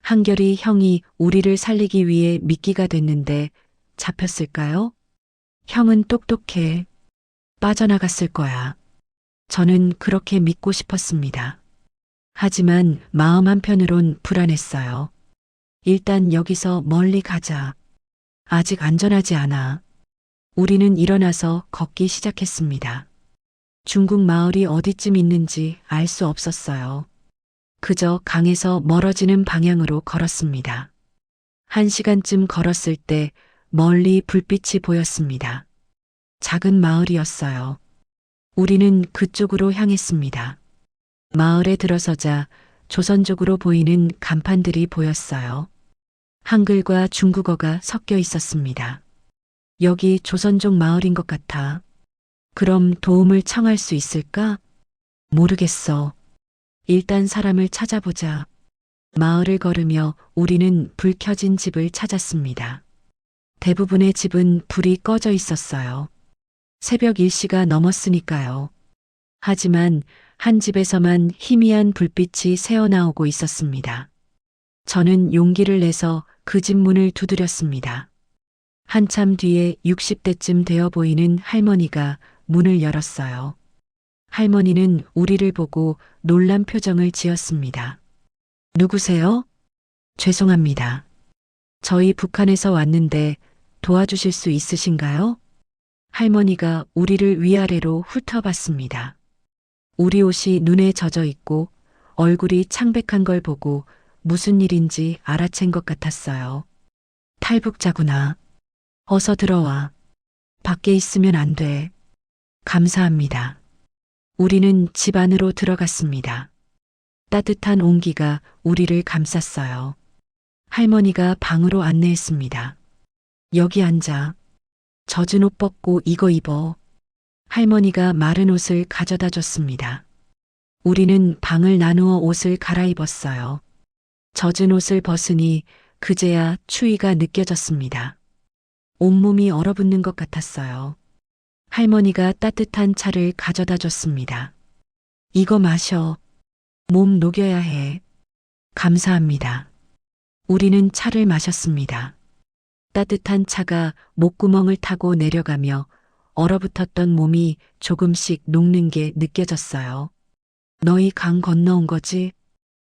한결이 형이 우리를 살리기 위해 미끼가 됐는데 잡혔을까요? 형은 똑똑해. 빠져나갔을 거야. 저는 그렇게 믿고 싶었습니다. 하지만 마음 한편으론 불안했어요. 일단 여기서 멀리 가자. 아직 안전하지 않아. 우리는 일어나서 걷기 시작했습니다. 중국 마을이 어디쯤 있는지 알 수 없었어요. 그저 강에서 멀어지는 방향으로 걸었습니다. 1시간쯤 걸었을 때 멀리 불빛이 보였습니다. 작은 마을이었어요. 우리는 그쪽으로 향했습니다. 마을에 들어서자 조선족으로 보이는 간판들이 보였어요. 한글과 중국어가 섞여 있었습니다. 여기 조선족 마을인 것 같아. 그럼 도움을 청할 수 있을까? 모르겠어. 일단 사람을 찾아보자. 마을을 걸으며 우리는 불 켜진 집을 찾았습니다. 대부분의 집은 불이 꺼져 있었어요. 새벽 1시가 넘었으니까요. 하지만 한 집에서만 희미한 불빛이 새어나오고 있었습니다. 저는 용기를 내서 그 집 문을 두드렸습니다. 한참 뒤에 60대쯤 되어 보이는 할머니가 문을 열었어요. 할머니는 우리를 보고 놀란 표정을 지었습니다. 누구세요? 죄송합니다. 저희 북한에서 왔는데 도와주실 수 있으신가요? 할머니가 우리를 위아래로 훑어봤습니다. 우리 옷이 눈에 젖어 있고 얼굴이 창백한 걸 보고 무슨 일인지 알아챈 것 같았어요. 탈북자구나. 어서 들어와. 밖에 있으면 안 돼. 감사합니다. 우리는 집 안으로 들어갔습니다. 따뜻한 온기가 우리를 감쌌어요. 할머니가 방으로 안내했습니다. 여기 앉아. 젖은 옷 벗고 이거 입어. 할머니가 마른 옷을 가져다 줬습니다. 우리는 방을 나누어 옷을 갈아입었어요. 젖은 옷을 벗으니 그제야 추위가 느껴졌습니다. 온몸이 얼어붙는 것 같았어요. 할머니가 따뜻한 차를 가져다 줬습니다. 이거 마셔. 몸 녹여야 해. 감사합니다. 우리는 차를 마셨습니다. 따뜻한 차가 목구멍을 타고 내려가며 얼어붙었던 몸이 조금씩 녹는 게 느껴졌어요. 너희 강 건너온 거지?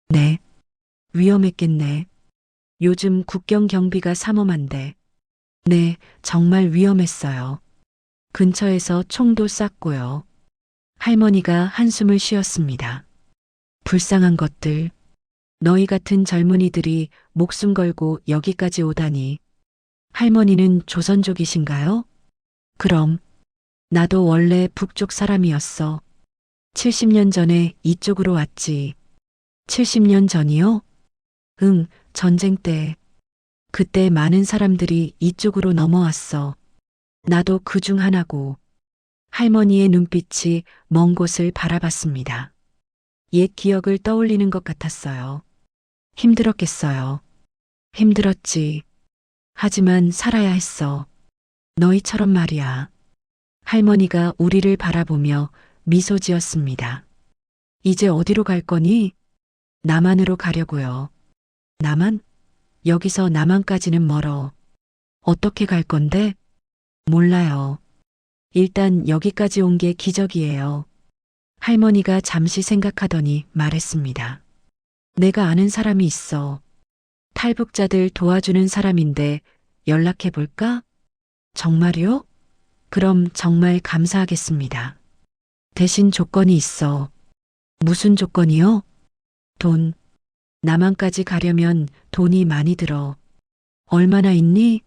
네. 위험했겠네. 요즘 국경 경비가 삼엄한데. 네, 정말 위험했어요. 근처에서 총도 쐈고요. 할머니가 한숨을 쉬었습니다. 불쌍한 것들. 너희 같은 젊은이들이 목숨 걸고 여기까지 오다니. 할머니는 조선족이신가요? 그럼. 나도 원래 북쪽 사람이었어. 70년 전에 이쪽으로 왔지. 70년 전이요? 응, 전쟁 때. 그때 많은 사람들이 이쪽으로 넘어왔어. 나도 그중 하나고. 할머니의 눈빛이 먼 곳을 바라봤습니다. 옛 기억을 떠올리는 것 같았어요. 힘들었겠어요. 힘들었지. 하지만 살아야 했어. 너희처럼 말이야. 할머니가 우리를 바라보며 미소 지었습니다. 이제 어디로 갈 거니? 남한으로 가려고요. 남한? 여기서 남한까지는 멀어. 어떻게 갈 건데? 몰라요. 일단 여기까지 온 게 기적이에요. 할머니가 잠시 생각하더니 말했습니다. 내가 아는 사람이 있어. 탈북자들 도와주는 사람인데 연락해 볼까? 정말요? 그럼 정말 감사하겠습니다. 대신 조건이 있어. 무슨 조건이요? 돈. 남한까지 가려면 돈이 많이 들어. 얼마나 있니?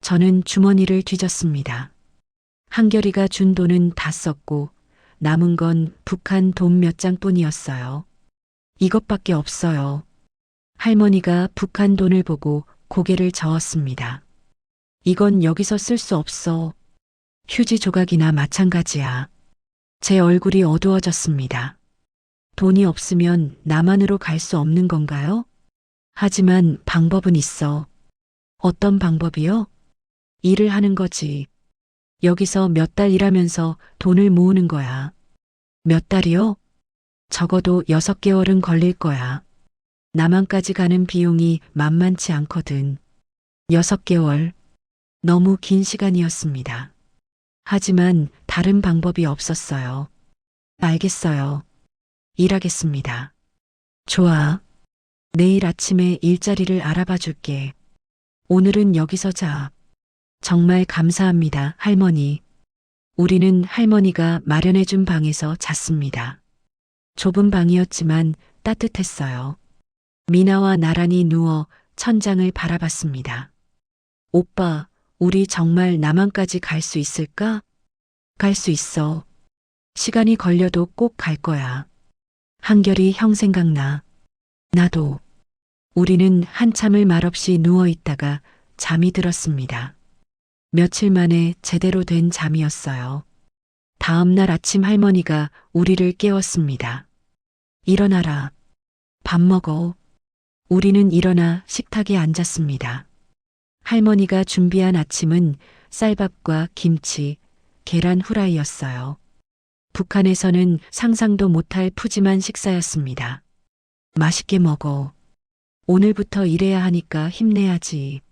저는 주머니를 뒤졌습니다. 한결이가 준 돈은 다 썼고 남은 건 북한 돈 몇 장뿐이었어요. 이것밖에 없어요. 할머니가 북한 돈을 보고 고개를 저었습니다. 이건 여기서 쓸 수 없어. 휴지 조각이나 마찬가지야. 제 얼굴이 어두워졌습니다. 돈이 없으면 남한으로 갈 수 없는 건가요? 하지만 방법은 있어. 어떤 방법이요? 일을 하는 거지. 여기서 몇 달 일하면서 돈을 모으는 거야. 몇 달이요? 적어도 6개월은 걸릴 거야. 남한까지 가는 비용이 만만치 않거든. 6개월. 너무 긴 시간이었습니다. 하지만 다른 방법이 없었어요. 알겠어요. 일하겠습니다. 좋아. 내일 아침에 일자리를 알아봐 줄게. 오늘은 여기서 자. 정말 감사합니다, 할머니. 우리는 할머니가 마련해 준 방에서 잤습니다. 좁은 방이었지만 따뜻했어요. 미나와 나란히 누워 천장을 바라봤습니다. 오빠, 우리 정말 남한까지 갈 수 있을까? 갈 수 있어. 시간이 걸려도 꼭 갈 거야. 한결이 형 생각나. 나도. 우리는 한참을 말없이 누워 있다가 잠이 들었습니다. 며칠 만에 제대로 된 잠이었어요. 다음 날 아침 할머니가 우리를 깨웠습니다. 일어나라. 밥 먹어. 우리는 일어나 식탁에 앉았습니다. 할머니가 준비한 아침은 쌀밥과 김치, 계란 후라이였어요. 북한에서는 상상도 못할 푸짐한 식사였습니다. 맛있게 먹어. 오늘부터 일해야 하니까 힘내야지.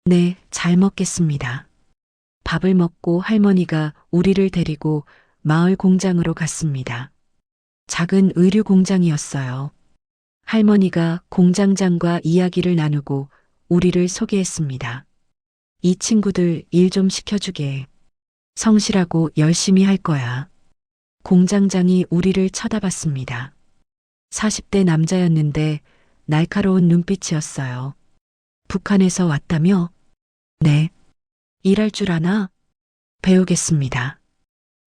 네, 잘 먹겠습니다. 밥을 먹고 할머니가 우리를 데리고 마을 공장으로 갔습니다. 작은 의류 공장이었어요. 할머니가 공장장과 이야기를 나누고 우리를 소개했습니다. 이 친구들 일 좀 시켜주게. 성실하고 열심히 할 거야. 공장장이 우리를 쳐다봤습니다. 40대 남자였는데 날카로운 눈빛이었어요. 북한에서 왔다며? 네. 일할 줄 아나? 배우겠습니다.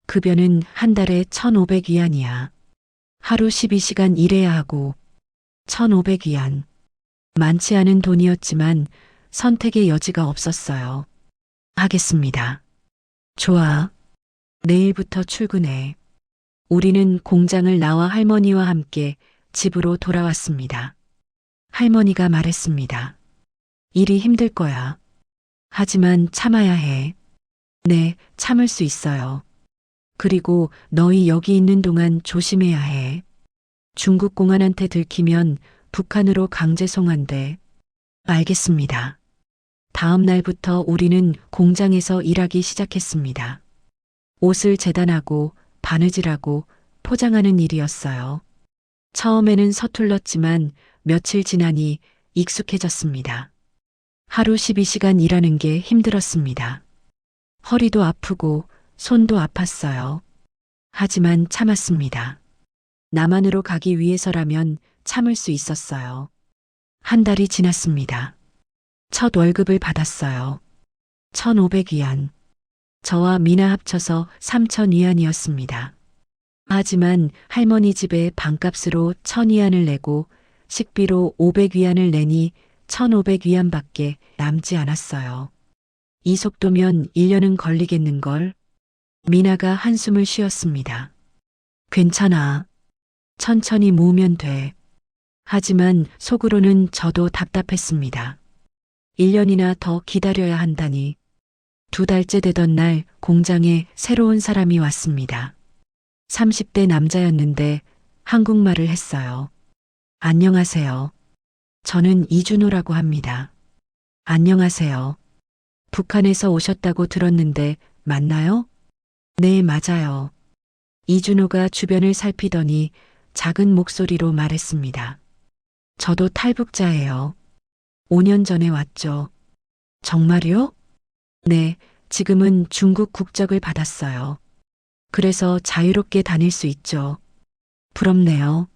급여는 한 달에 1,500위안이야. 하루 12시간 일해야 하고 1,500위안. 많지 않은 돈이었지만 선택의 여지가 없었어요. 하겠습니다. 좋아. 내일부터 출근해. 우리는 공장을 나와 할머니와 함께 집으로 돌아왔습니다. 할머니가 말했습니다. 일이 힘들 거야. 하지만 참아야 해. 네, 참을 수 있어요. 그리고 너희 여기 있는 동안 조심해야 해. 중국 공안한테 들키면 북한으로 강제 송환돼. 알겠습니다. 다음 날부터 우리는 공장에서 일하기 시작했습니다. 옷을 재단하고 바느질하고 포장하는 일이었어요. 처음에는 서툴렀지만 며칠 지나니 익숙해졌습니다. 하루 12시간 일하는 게 힘들었습니다. 허리도 아프고 손도 아팠어요. 하지만 참았습니다. 남한으로 가기 위해서라면 참을 수 있었어요. 한 달이 지났습니다. 첫 월급을 받았어요. 1,500위안. 저와 미나 합쳐서 3,000위안이었습니다. 하지만 할머니 집에 방값으로 1,000위안을 내고 식비로 500위안을 내니 1,500위안밖에 남지 않았어요. 이 속도면 1년은 걸리겠는걸? 미나가 한숨을 쉬었습니다. 괜찮아. 천천히 모으면 돼. 하지만 속으로는 저도 답답했습니다. 1년이나 더 기다려야 한다니. 2달째 되던 날 공장에 새로운 사람이 왔습니다. 30대 남자였는데 한국말을 했어요. 안녕하세요. 저는 이준호라고 합니다. 안녕하세요. 북한에서 오셨다고 들었는데 맞나요? 네, 맞아요. 이준호가 주변을 살피더니 작은 목소리로 말했습니다. 저도 탈북자예요. 5년 전에 왔죠. 정말요? 네, 지금은 중국 국적을 받았어요. 그래서 자유롭게 다닐 수 있죠. 부럽네요.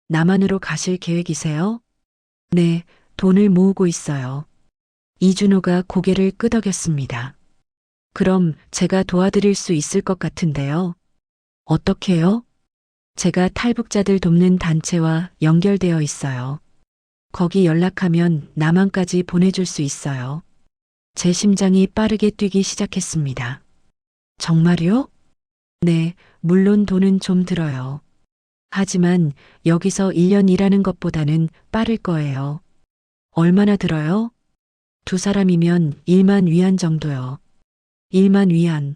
남한으로 가실 계획이세요? 네, 돈을 모으고 있어요. 이준호가 고개를 끄덕였습니다. 그럼 제가 도와드릴 수 있을 것 같은데요. 어떻게요? 제가 탈북자들 돕는 단체와 연결되어 있어요. 거기 연락하면 남한까지 보내줄 수 있어요. 제 심장이 빠르게 뛰기 시작했습니다. 정말요? 네, 물론 돈은 좀 들어요. 하지만 여기서 1년 일하는 것보다는 빠를 거예요. 얼마나 들어요? 2사람이면 1만 위안 정도요. 1만 위안.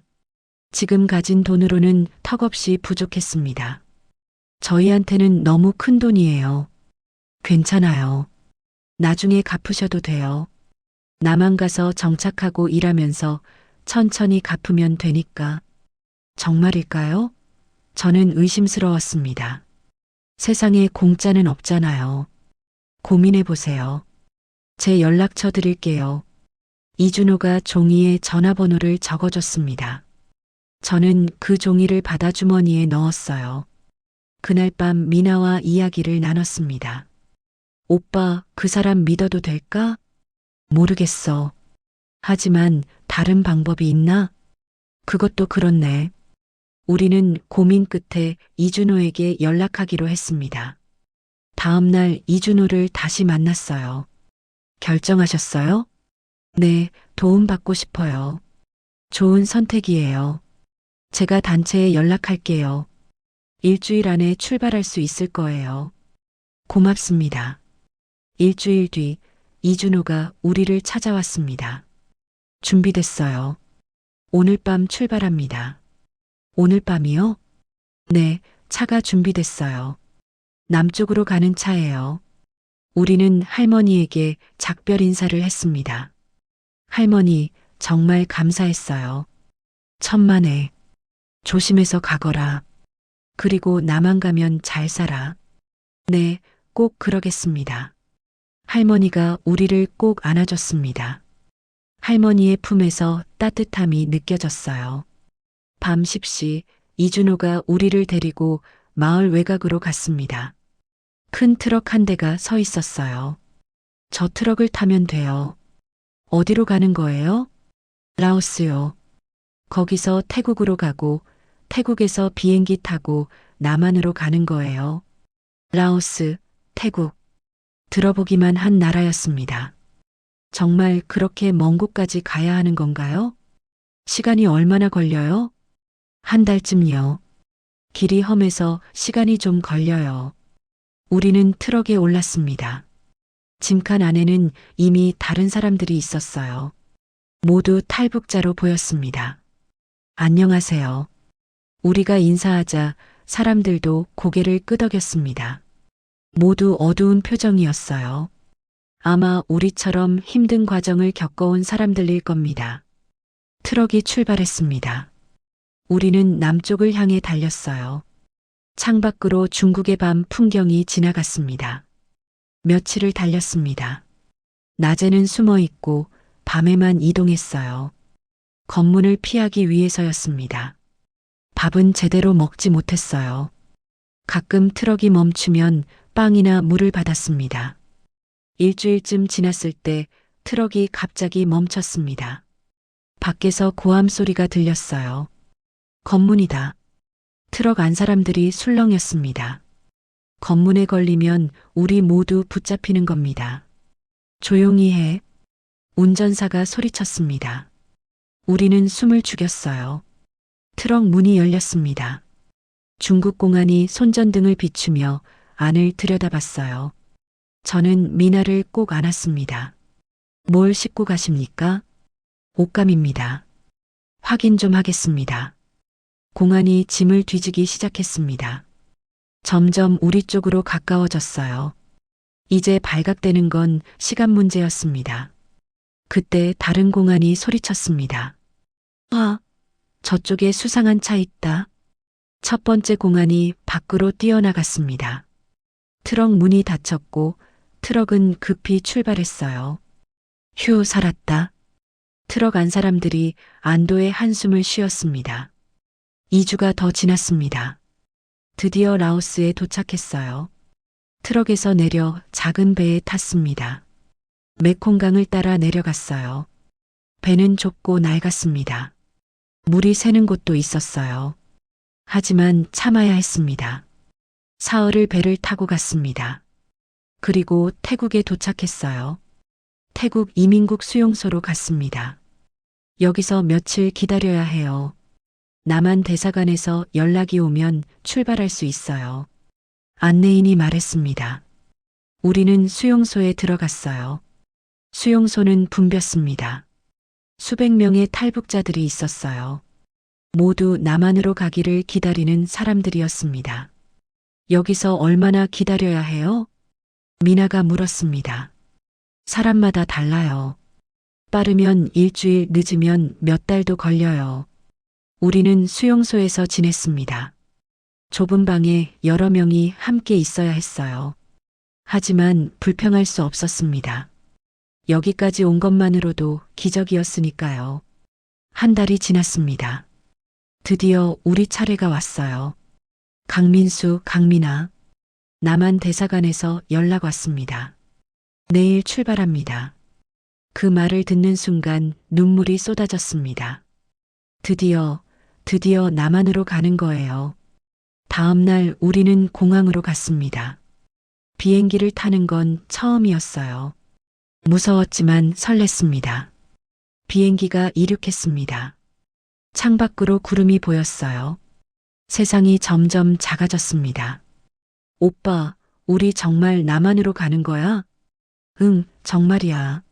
지금 가진 돈으로는 턱없이 부족했습니다. 저희한테는 너무 큰 돈이에요. 괜찮아요. 나중에 갚으셔도 돼요. 남한 가서 정착하고 일하면서 천천히 갚으면 되니까. 정말일까요? 저는 의심스러웠습니다. 세상에 공짜는 없잖아요. 고민해 보세요. 제 연락처 드릴게요. 이준호가 종이에 전화번호를 적어줬습니다. 저는 그 종이를 받아 주머니에 넣었어요. 그날 밤 미나와 이야기를 나눴습니다. 오빠, 그 사람 믿어도 될까? 모르겠어. 하지만 다른 방법이 있나? 그것도 그렇네. 우리는 고민 끝에 이준호에게 연락하기로 했습니다. 다음 날 이준호를 다시 만났어요. 결정하셨어요? 네, 도움받고 싶어요. 좋은 선택이에요. 제가 단체에 연락할게요. 일주일 안에 출발할 수 있을 거예요. 고맙습니다. 일주일 뒤 이준호가 우리를 찾아왔습니다. 준비됐어요. 오늘 밤 출발합니다. 오늘 밤이요? 네, 차가 준비됐어요. 남쪽으로 가는 차예요. 우리는 할머니에게 작별 인사를 했습니다. 할머니, 정말 감사했어요. 천만에. 조심해서 가거라. 그리고 나만 가면 잘 살아. 네, 꼭 그러겠습니다. 할머니가 우리를 꼭 안아줬습니다. 할머니의 품에서 따뜻함이 느껴졌어요. 밤 10시 이준호가 우리를 데리고 마을 외곽으로 갔습니다. 큰 트럭 한 대가 서 있었어요. 저 트럭을 타면 돼요. 어디로 가는 거예요? 라오스요. 거기서 태국으로 가고 태국에서 비행기 타고 남한으로 가는 거예요. 라오스, 태국. 들어보기만 한 나라였습니다. 정말 그렇게 먼 곳까지 가야 하는 건가요? 시간이 얼마나 걸려요? 한 달쯤요. 길이 험해서 시간이 좀 걸려요. 우리는 트럭에 올랐습니다. 짐칸 안에는 이미 다른 사람들이 있었어요. 모두 탈북자로 보였습니다. 안녕하세요. 우리가 인사하자 사람들도 고개를 끄덕였습니다. 모두 어두운 표정이었어요. 아마 우리처럼 힘든 과정을 겪어온 사람들일 겁니다. 트럭이 출발했습니다. 우리는 남쪽을 향해 달렸어요. 창밖으로 중국의 밤 풍경이 지나갔습니다. 며칠을 달렸습니다. 낮에는 숨어 있고 밤에만 이동했어요. 검문을 피하기 위해서였습니다. 밥은 제대로 먹지 못했어요. 가끔 트럭이 멈추면 빵이나 물을 받았습니다. 일주일쯤 지났을 때 트럭이 갑자기 멈췄습니다. 밖에서 고함 소리가 들렸어요. 검문이다. 트럭 안 사람들이 술렁였습니다. 검문에 걸리면 우리 모두 붙잡히는 겁니다. 조용히 해. 운전사가 소리쳤습니다. 우리는 숨을 죽였어요. 트럭 문이 열렸습니다. 중국 공안이 손전등을 비추며 안을 들여다봤어요. 저는 미나를 꼭 안았습니다. 뭘 싣고 가십니까? 옷감입니다. 확인 좀 하겠습니다. 공안이 짐을 뒤지기 시작했습니다. 점점 우리 쪽으로 가까워졌어요. 이제 발각되는 건 시간 문제였습니다. 그때 다른 공안이 소리쳤습니다. 아, 저쪽에 수상한 차 있다. 첫 번째 공안이 밖으로 뛰어나갔습니다. 트럭 문이 닫혔고 트럭은 급히 출발했어요. 휴, 살았다. 트럭 안 사람들이 안도의 한숨을 쉬었습니다. 2주가 더 지났습니다. 드디어 라오스에 도착했어요. 트럭에서 내려 작은 배에 탔습니다. 메콩강을 따라 내려갔어요. 배는 좁고 낡았습니다. 물이 새는 곳도 있었어요. 하지만 참아야 했습니다. 사흘을 배를 타고 갔습니다. 그리고 태국에 도착했어요. 태국 이민국 수용소로 갔습니다. 여기서 며칠 기다려야 해요. 남한 대사관에서 연락이 오면 출발할 수 있어요. 안내인이 말했습니다. 우리는 수용소에 들어갔어요. 수용소는 붐볐습니다. 수백 명의 탈북자들이 있었어요. 모두 남한으로 가기를 기다리는 사람들이었습니다. 여기서 얼마나 기다려야 해요? 미나가 물었습니다. 사람마다 달라요. 빠르면 일주일, 늦으면 몇 달도 걸려요. 우리는 수용소에서 지냈습니다. 좁은 방에 여러 명이 함께 있어야 했어요. 하지만 불평할 수 없었습니다. 여기까지 온 것만으로도 기적이었으니까요. 한 달이 지났습니다. 드디어 우리 차례가 왔어요. 강민수, 강민아. 남한 대사관에서 연락 왔습니다. 내일 출발합니다. 그 말을 듣는 순간 눈물이 쏟아졌습니다. 드디어 남한으로 가는 거예요. 다음 날 우리는 공항으로 갔습니다. 비행기를 타는 건 처음이었어요. 무서웠지만 설렜습니다. 비행기가 이륙했습니다. 창밖으로 구름이 보였어요. 세상이 점점 작아졌습니다. 오빠, 우리 정말 남한으로 가는 거야? 응, 정말이야.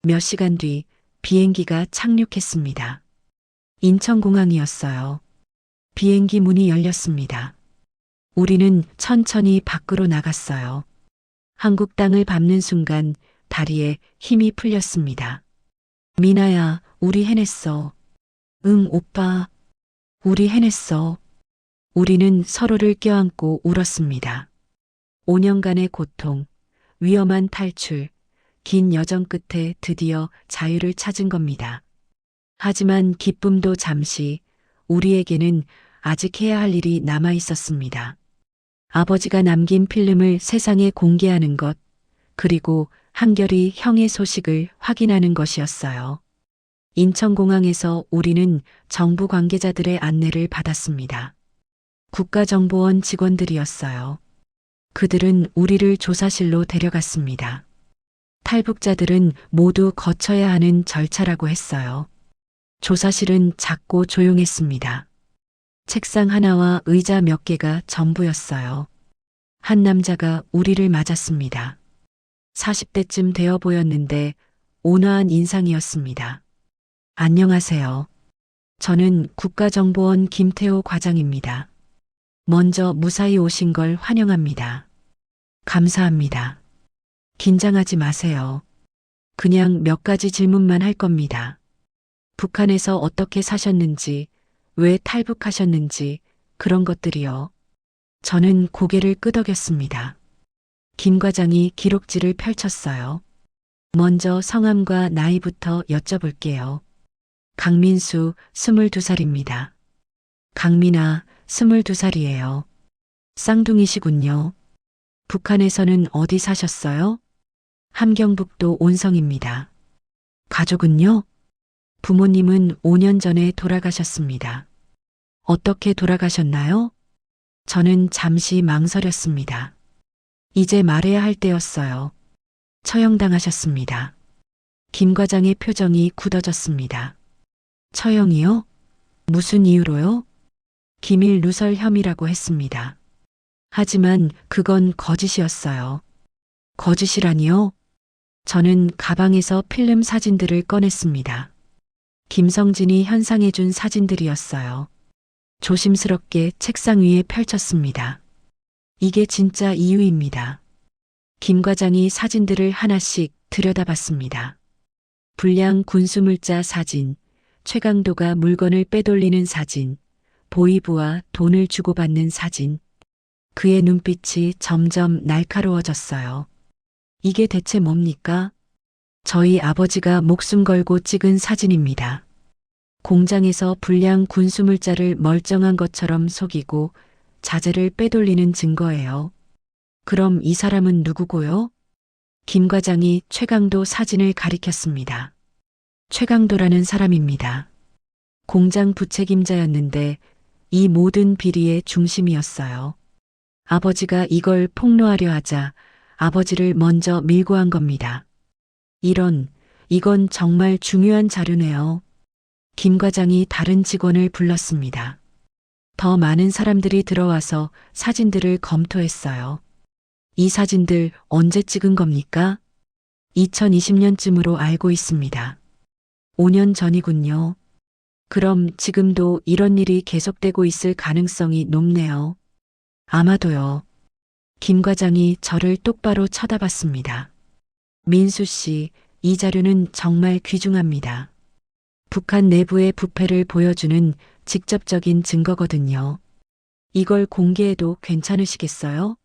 몇 시간 뒤 비행기가 착륙했습니다. 인천공항이었어요. 비행기 문이 열렸습니다. 우리는 천천히 밖으로 나갔어요. 한국 땅을 밟는 순간 다리에 힘이 풀렸습니다. 미나야, 우리 해냈어. 응, 오빠. 우리 해냈어. 우리는 서로를 껴안고 울었습니다. 5년간의 고통, 위험한 탈출, 긴 여정 끝에 드디어 자유를 찾은 겁니다. 하지만 기쁨도 잠시, 우리에게는 아직 해야 할 일이 남아 있었습니다. 아버지가 남긴 필름을 세상에 공개하는 것, 그리고 한결이 형의 소식을 확인하는 것이었어요. 인천공항에서 우리는 정부 관계자들의 안내를 받았습니다. 국가정보원 직원들이었어요. 그들은 우리를 조사실로 데려갔습니다. 탈북자들은 모두 거쳐야 하는 절차라고 했어요. 조사실은 작고 조용했습니다. 책상 하나와 의자 몇 개가 전부였어요. 한 남자가 우리를 맞았습니다. 40대쯤 되어 보였는데 온화한 인상이었습니다. 안녕하세요. 저는 국가정보원 김태호 과장입니다. 먼저 무사히 오신 걸 환영합니다. 감사합니다. 긴장하지 마세요. 그냥 몇 가지 질문만 할 겁니다. 북한에서 어떻게 사셨는지, 왜 탈북하셨는지, 그런 것들이요. 저는 고개를 끄덕였습니다. 김 과장이 기록지를 펼쳤어요. 먼저 성함과 나이부터 여쭤볼게요. 강민수, 22살입니다. 강민아, 22살이에요. 쌍둥이시군요. 북한에서는 어디 사셨어요? 함경북도 온성입니다. 가족은요? 부모님은 5년 전에 돌아가셨습니다. 어떻게 돌아가셨나요? 저는 잠시 망설였습니다. 이제 말해야 할 때였어요. 처형당하셨습니다. 김 과장의 표정이 굳어졌습니다. 처형이요? 무슨 이유로요? 기밀 누설 혐의라고 했습니다. 하지만 그건 거짓이었어요. 거짓이라니요? 저는 가방에서 필름 사진들을 꺼냈습니다. 김성진이 현상해준 사진들이었어요. 조심스럽게 책상 위에 펼쳤습니다. 이게 진짜 이유입니다. 김 과장이 사진들을 하나씩 들여다봤습니다. 불량 군수물자 사진, 최강도가 물건을 빼돌리는 사진, 보이부와 돈을 주고받는 사진. 그의 눈빛이 점점 날카로워졌어요. 이게 대체 뭡니까? 저희 아버지가 목숨 걸고 찍은 사진입니다. 공장에서 불량 군수물자를 멀쩡한 것처럼 속이고 자재를 빼돌리는 증거예요. 그럼 이 사람은 누구고요? 김 과장이 최강도 사진을 가리켰습니다. 최강도라는 사람입니다. 공장 부책임자였는데 이 모든 비리의 중심이었어요. 아버지가 이걸 폭로하려 하자 아버지를 먼저 밀고 한 겁니다. 이건 정말 중요한 자료네요. 김 과장이 다른 직원을 불렀습니다. 더 많은 사람들이 들어와서 사진들을 검토했어요. 이 사진들 언제 찍은 겁니까? 2020년쯤으로 알고 있습니다. 5년 전이군요. 그럼 지금도 이런 일이 계속되고 있을 가능성이 높네요. 아마도요. 김 과장이 저를 똑바로 쳐다봤습니다. 민수 씨, 이 자료는 정말 귀중합니다. 북한 내부의 부패를 보여주는 직접적인 증거거든요. 이걸 공개해도 괜찮으시겠어요?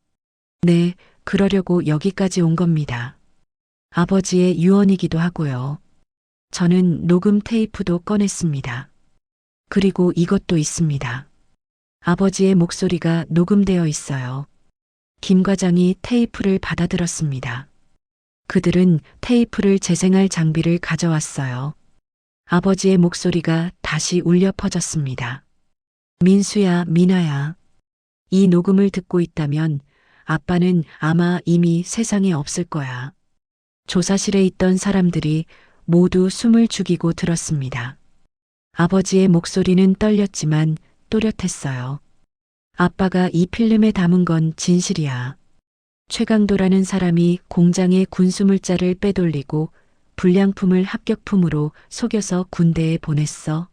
네, 그러려고 여기까지 온 겁니다. 아버지의 유언이기도 하고요. 저는 녹음 테이프도 꺼냈습니다. 그리고 이것도 있습니다. 아버지의 목소리가 녹음되어 있어요. 김 과장이 테이프를 받아들었습니다. 그들은 테이프를 재생할 장비를 가져왔어요. 아버지의 목소리가 다시 울려 퍼졌습니다. 민수야, 미나야. 이 녹음을 듣고 있다면 아빠는 아마 이미 세상에 없을 거야. 조사실에 있던 사람들이 모두 숨을 죽이고 들었습니다. 아버지의 목소리는 떨렸지만 또렷했어요. 아빠가 이 필름에 담은 건 진실이야. 최강도라는 사람이 공장의 군수물자를 빼돌리고 불량품을 합격품으로 속여서 군대에 보냈어.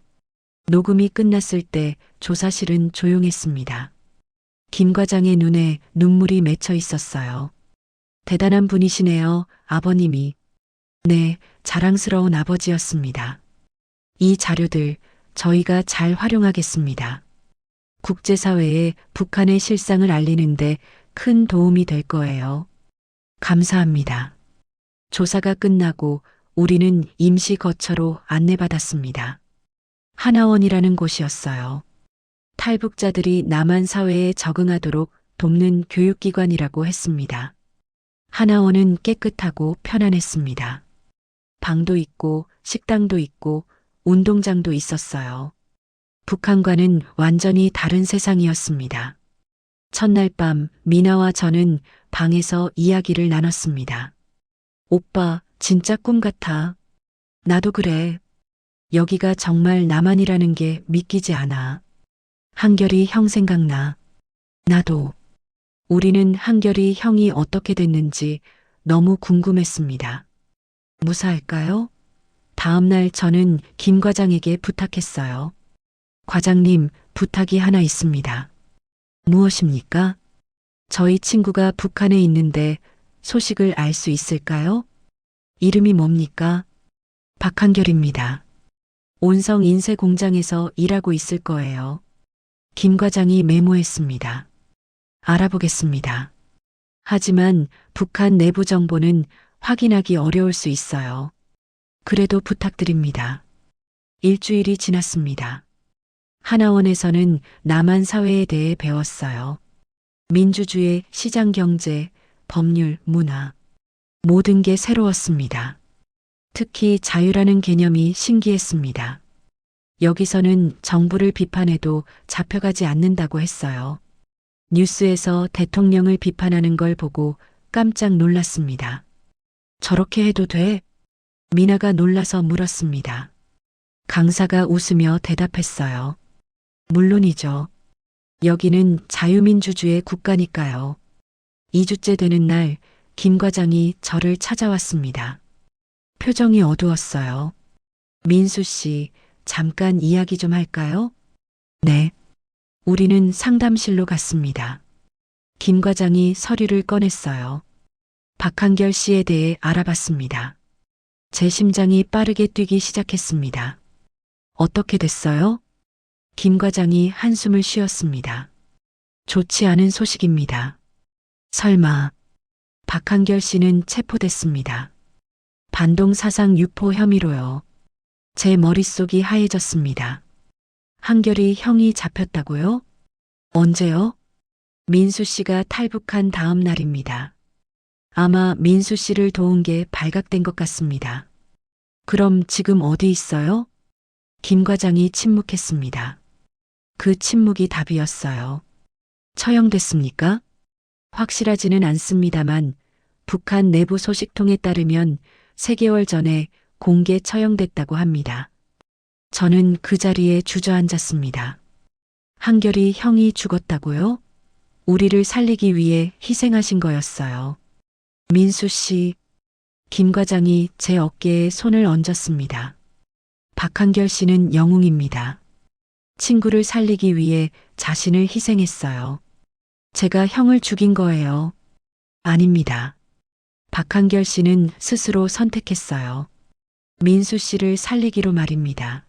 녹음이 끝났을 때 조사실은 조용했습니다. 김 과장의 눈에 눈물이 맺혀 있었어요. 대단한 분이시네요, 아버님이. 네, 자랑스러운 아버지였습니다. 이 자료들 저희가 잘 활용하겠습니다. 국제사회에 북한의 실상을 알리는데 큰 도움이 될 거예요. 감사합니다. 조사가 끝나고 우리는 임시 거처로 안내받았습니다. 하나원이라는 곳이었어요. 탈북자들이 남한 사회에 적응하도록 돕는 교육기관이라고 했습니다. 하나원은 깨끗하고 편안했습니다. 방도 있고 식당도 있고 운동장도 있었어요. 북한과는 완전히 다른 세상이었습니다. 첫날 밤 미나와 저는 방에서 이야기를 나눴습니다. 오빠, 진짜 꿈 같아. 나도 그래. 여기가 정말 남한이라는 게 믿기지 않아. 한결이 형 생각나. 나도. 우리는 한결이 형이 어떻게 됐는지 너무 궁금했습니다. 무사할까요? 다음 날 저는 김 과장에게 부탁했어요. 과장님, 부탁이 하나 있습니다. 무엇입니까? 저희 친구가 북한에 있는데 소식을 알 수 있을까요? 이름이 뭡니까? 박한결입니다. 온성 인쇄 공장에서 일하고 있을 거예요. 김 과장이 메모했습니다. 알아보겠습니다. 하지만 북한 내부 정보는 확인하기 어려울 수 있어요. 그래도 부탁드립니다. 일주일이 지났습니다. 하나원에서는 남한 사회에 대해 배웠어요. 민주주의, 시장 경제, 법률, 문화. 모든 게 새로웠습니다. 특히 자유라는 개념이 신기했습니다. 여기서는 정부를 비판해도 잡혀가지 않는다고 했어요. 뉴스에서 대통령을 비판하는 걸 보고 깜짝 놀랐습니다. 저렇게 해도 돼? 미나가 놀라서 물었습니다. 강사가 웃으며 대답했어요. 물론이죠. 여기는 자유민주주의 국가니까요. 2주째 되는 날 김 과장이 저를 찾아왔습니다. 표정이 어두웠어요. 민수 씨, 잠깐 이야기 좀 할까요? 네. 우리는 상담실로 갔습니다. 김 과장이 서류를 꺼냈어요. 박한결 씨에 대해 알아봤습니다. 제 심장이 빠르게 뛰기 시작했습니다. 어떻게 됐어요? 김 과장이 한숨을 쉬었습니다. 좋지 않은 소식입니다. 설마, 박한결 씨는 체포됐습니다. 반동사상 유포 혐의로요. 제 머릿속이 하얘졌습니다. 한결이 형이 잡혔다고요? 언제요? 민수 씨가 탈북한 다음 날입니다. 아마 민수 씨를 도운 게 발각된 것 같습니다. 그럼 지금 어디 있어요? 김 과장이 침묵했습니다. 그 침묵이 답이었어요. 처형됐습니까? 확실하지는 않습니다만 북한 내부 소식통에 따르면 3개월 전에 공개 처형됐다고 합니다. 저는 그 자리에 주저앉았습니다. 한결이 형이 죽었다고요? 우리를 살리기 위해 희생하신 거였어요. 민수 씨, 김 과장이 제 어깨에 손을 얹었습니다. 박한결 씨는 영웅입니다. 친구를 살리기 위해 자신을 희생했어요. 제가 형을 죽인 거예요. 아닙니다. 박한결 씨는 스스로 선택했어요. 민수 씨를 살리기로 말입니다.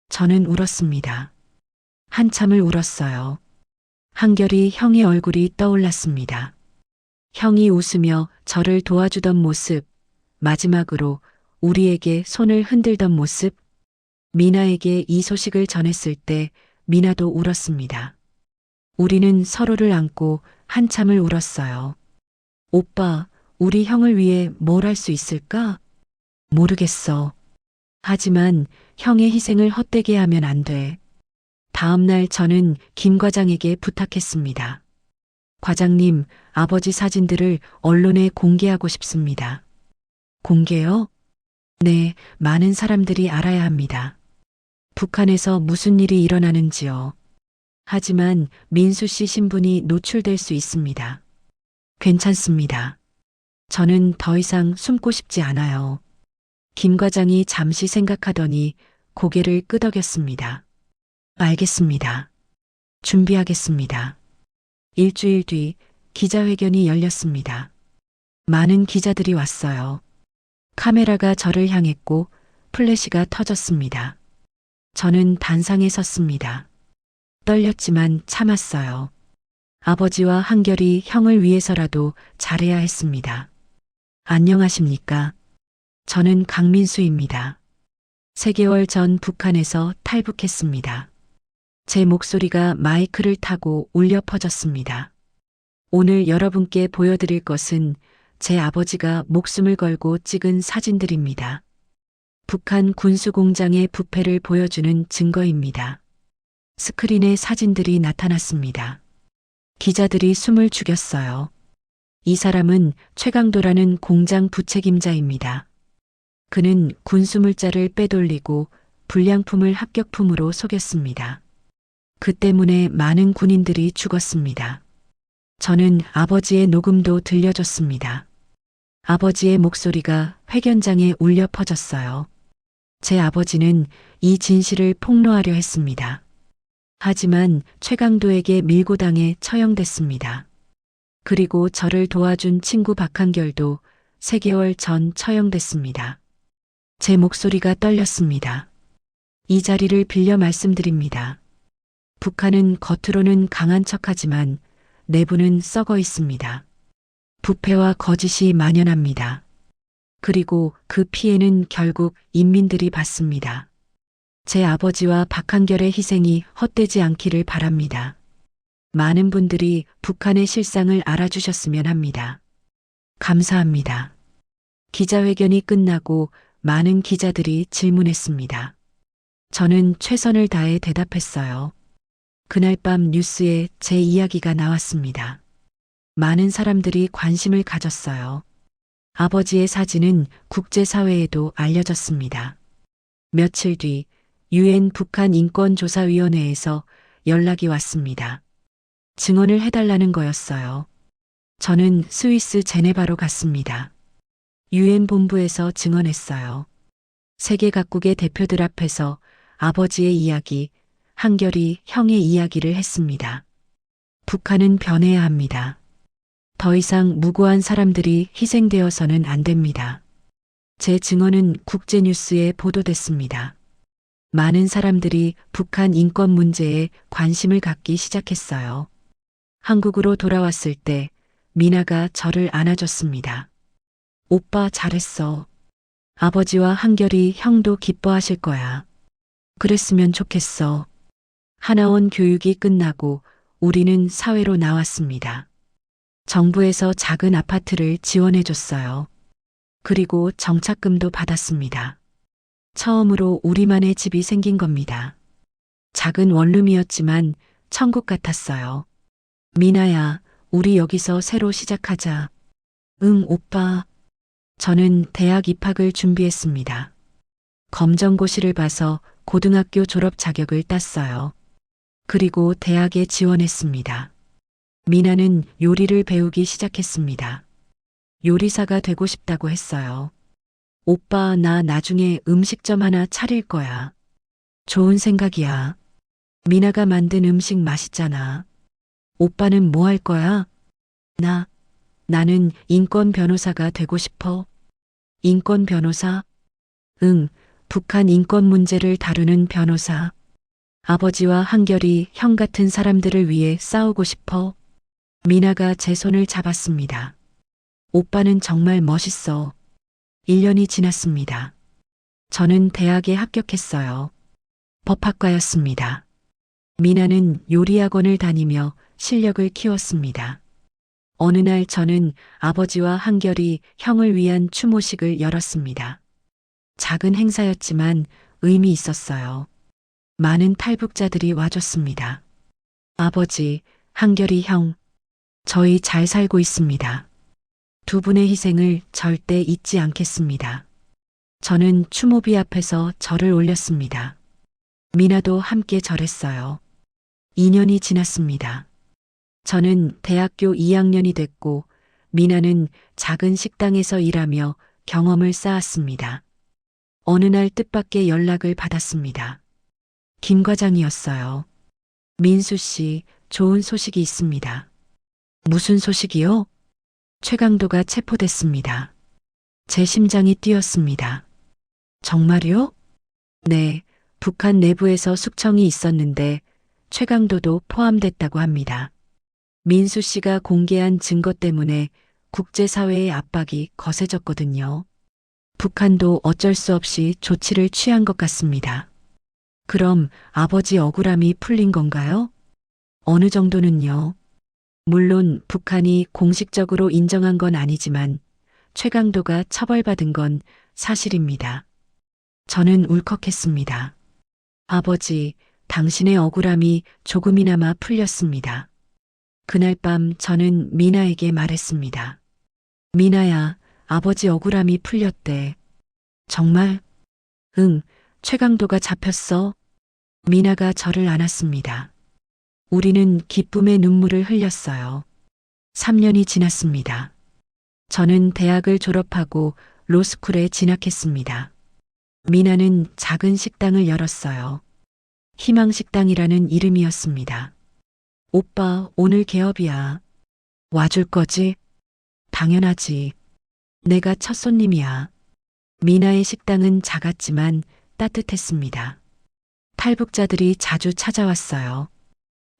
저는 울었습니다. 한참을 울었어요. 한결이 형의 얼굴이 떠올랐습니다. 형이 웃으며 저를 도와주던 모습, 마지막으로 우리에게 손을 흔들던 모습, 미나에게 이 소식을 전했을 때 미나도 울었습니다. 우리는 서로를 안고 한참을 울었어요. 오빠, 우리 형을 위해 뭘 할 수 있을까? 모르겠어. 하지만 형의 희생을 헛되게 하면 안 돼. 다음 날 저는 김 과장에게 부탁했습니다. 과장님, 아버지 사진들을 언론에 공개하고 싶습니다. 공개요? 네, 많은 사람들이 알아야 합니다. 북한에서 무슨 일이 일어나는지요. 하지만 민수 씨 신분이 노출될 수 있습니다. 괜찮습니다. 저는 더 이상 숨고 싶지 않아요. 김 과장이 잠시 생각하더니 고개를 끄덕였습니다. 알겠습니다. 준비하겠습니다. 일주일 뒤 기자회견이 열렸습니다. 많은 기자들이 왔어요. 카메라가 저를 향했고 플래시가 터졌습니다. 저는 단상에 섰습니다. 떨렸지만 참았어요. 아버지와 한결이 형을 위해서라도 잘해야 했습니다. 안녕하십니까? 저는 강민수입니다. 3개월 전 북한에서 탈북했습니다. 제 목소리가 마이크를 타고 울려 퍼졌습니다. 오늘 여러분께 보여드릴 것은 제 아버지가 목숨을 걸고 찍은 사진들입니다. 북한 군수공장의 부패를 보여주는 증거입니다. 스크린에 사진들이 나타났습니다. 기자들이 숨을 죽였어요. 이 사람은 최강도라는 공장 부책임자입니다. 그는 군수물자를 빼돌리고 불량품을 합격품으로 속였습니다. 그 때문에 많은 군인들이 죽었습니다. 저는 아버지의 녹음도 들려줬습니다. 아버지의 목소리가 회견장에 울려 퍼졌어요. 제 아버지는 이 진실을 폭로하려 했습니다. 하지만 최강도에게 밀고 당해 처형됐습니다. 그리고 저를 도와준 친구 박한결도 3개월 전 처형됐습니다. 제 목소리가 떨렸습니다. 이 자리를 빌려 말씀드립니다. 북한은 겉으로는 강한 척하지만 내부는 썩어 있습니다. 부패와 거짓이 만연합니다. 그리고 그 피해는 결국 인민들이 받습니다. 제 아버지와 박한결의 희생이 헛되지 않기를 바랍니다. 많은 분들이 북한의 실상을 알아주셨으면 합니다. 감사합니다. 기자회견이 끝나고 많은 기자들이 질문했습니다. 저는 최선을 다해 대답했어요. 그날 밤 뉴스에 제 이야기가 나왔습니다. 많은 사람들이 관심을 가졌어요. 아버지의 사진은 국제사회에도 알려졌습니다. 며칠 뒤 유엔 북한 인권조사위원회에서 연락이 왔습니다. 증언을 해달라는 거였어요. 저는 스위스 제네바로 갔습니다. 유엔 본부에서 증언했어요. 세계 각국의 대표들 앞에서 아버지의 이야기, 한결이 형의 이야기를 했습니다. 북한은 변해야 합니다. 더 이상 무고한 사람들이 희생되어서는 안 됩니다. 제 증언은 국제뉴스에 보도됐습니다. 많은 사람들이 북한 인권 문제에 관심을 갖기 시작했어요. 한국으로 돌아왔을 때 미나가 저를 안아줬습니다. 오빠 잘했어. 아버지와 한결이 형도 기뻐하실 거야. 그랬으면 좋겠어. 하나원 교육이 끝나고 우리는 사회로 나왔습니다. 정부에서 작은 아파트를 지원해줬어요. 그리고 정착금도 받았습니다. 처음으로 우리만의 집이 생긴 겁니다. 작은 원룸이었지만 천국 같았어요. 미나야, 우리 여기서 새로 시작하자. 응, 오빠. 저는 대학 입학을 준비했습니다. 검정고시를 봐서 고등학교 졸업 자격을 땄어요. 그리고 대학에 지원했습니다. 미나는 요리를 배우기 시작했습니다. 요리사가 되고 싶다고 했어요. 오빠, 나 나중에 음식점 하나 차릴 거야. 좋은 생각이야. 미나가 만든 음식 맛있잖아. 오빠는 뭐 할 거야? 나는 인권 변호사가 되고 싶어. 인권 변호사? 응, 북한 인권 문제를 다루는 변호사. 아버지와 한결이 형 같은 사람들을 위해 싸우고 싶어. 미나가 제 손을 잡았습니다. 오빠는 정말 멋있어. 1년이 지났습니다. 저는 대학에 합격했어요. 법학과였습니다. 미나는 요리학원을 다니며 실력을 키웠습니다. 어느 날 저는 아버지와 한결이 형을 위한 추모식을 열었습니다. 작은 행사였지만 의미 있었어요. 많은 탈북자들이 와줬습니다. 아버지, 한결이 형, 저희 잘 살고 있습니다. 두 분의 희생을 절대 잊지 않겠습니다. 저는 추모비 앞에서 절을 올렸습니다. 미나도 함께 절했어요. 2년이 지났습니다. 저는 대학교 2학년이 됐고 미나는 작은 식당에서 일하며 경험을 쌓았습니다. 어느 날 뜻밖의 연락을 받았습니다. 김 과장이었어요. 민수 씨, 좋은 소식이 있습니다. 무슨 소식이요? 최강도가 체포됐습니다. 제 심장이 뛰었습니다. 정말요? 네, 북한 내부에서 숙청이 있었는데 최강도도 포함됐다고 합니다. 민수 씨가 공개한 증거 때문에 국제사회의 압박이 거세졌거든요. 북한도 어쩔 수 없이 조치를 취한 것 같습니다. 그럼 아버지 억울함이 풀린 건가요? 어느 정도는요. 물론 북한이 공식적으로 인정한 건 아니지만 최강도가 처벌받은 건 사실입니다. 저는 울컥했습니다. 아버지, 당신의 억울함이 조금이나마 풀렸습니다. 그날 밤 저는 미나에게 말했습니다. 미나야, 아버지 억울함이 풀렸대. 정말? 응, 최강도가 잡혔어. 미나가 저를 안았습니다. 우리는 기쁨의 눈물을 흘렸어요. 3년이 지났습니다. 저는 대학을 졸업하고 로스쿨에 진학했습니다. 미나는 작은 식당을 열었어요. 희망식당이라는 이름이었습니다. 오빠, 오늘 개업이야. 와줄 거지? 당연하지. 내가 첫 손님이야. 미나의 식당은 작았지만 따뜻했습니다. 탈북자들이 자주 찾아왔어요.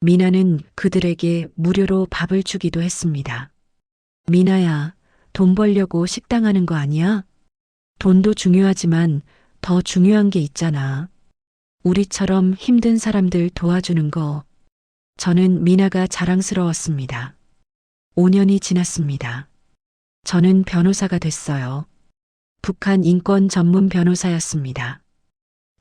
미나는 그들에게 무료로 밥을 주기도 했습니다. 미나야, 돈 벌려고 식당 하는 거 아니야? 돈도 중요하지만 더 중요한 게 있잖아. 우리처럼 힘든 사람들 도와주는 거. 저는 미나가 자랑스러웠습니다. 5년이 지났습니다. 저는 변호사가 됐어요. 북한 인권 전문 변호사였습니다.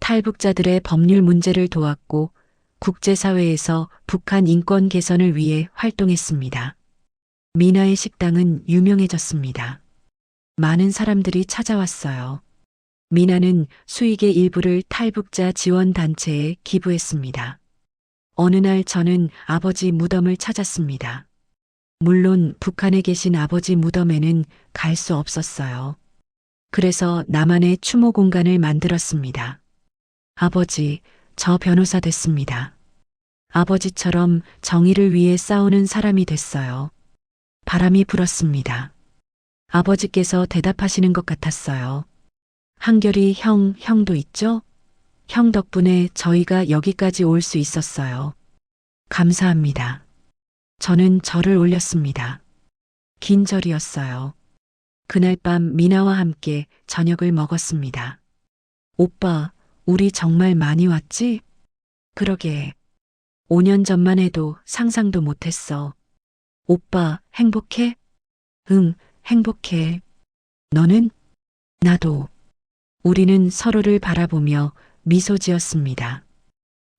탈북자들의 법률 문제를 도왔고 국제사회에서 북한 인권 개선을 위해 활동했습니다. 미나의 식당은 유명해졌습니다. 많은 사람들이 찾아왔어요. 미나는 수익의 일부를 탈북자 지원 단체에 기부했습니다. 어느 날 저는 아버지 무덤을 찾았습니다. 물론 북한에 계신 아버지 무덤에는 갈 수 없었어요. 그래서 나만의 추모 공간을 만들었습니다. 아버지, 저 변호사 됐습니다. 아버지처럼 정의를 위해 싸우는 사람이 됐어요. 바람이 불었습니다. 아버지께서 대답하시는 것 같았어요. 한결이 형도 있죠? 형 덕분에 저희가 여기까지 올 수 있었어요. 감사합니다. 저는 절을 올렸습니다. 긴 절이었어요. 그날 밤 미나와 함께 저녁을 먹었습니다. 오빠, 우리 정말 많이 왔지? 그러게. 5년 전만 해도 상상도 못했어. 오빠, 행복해? 응, 행복해. 너는? 나도. 우리는 서로를 바라보며 미소 지었습니다.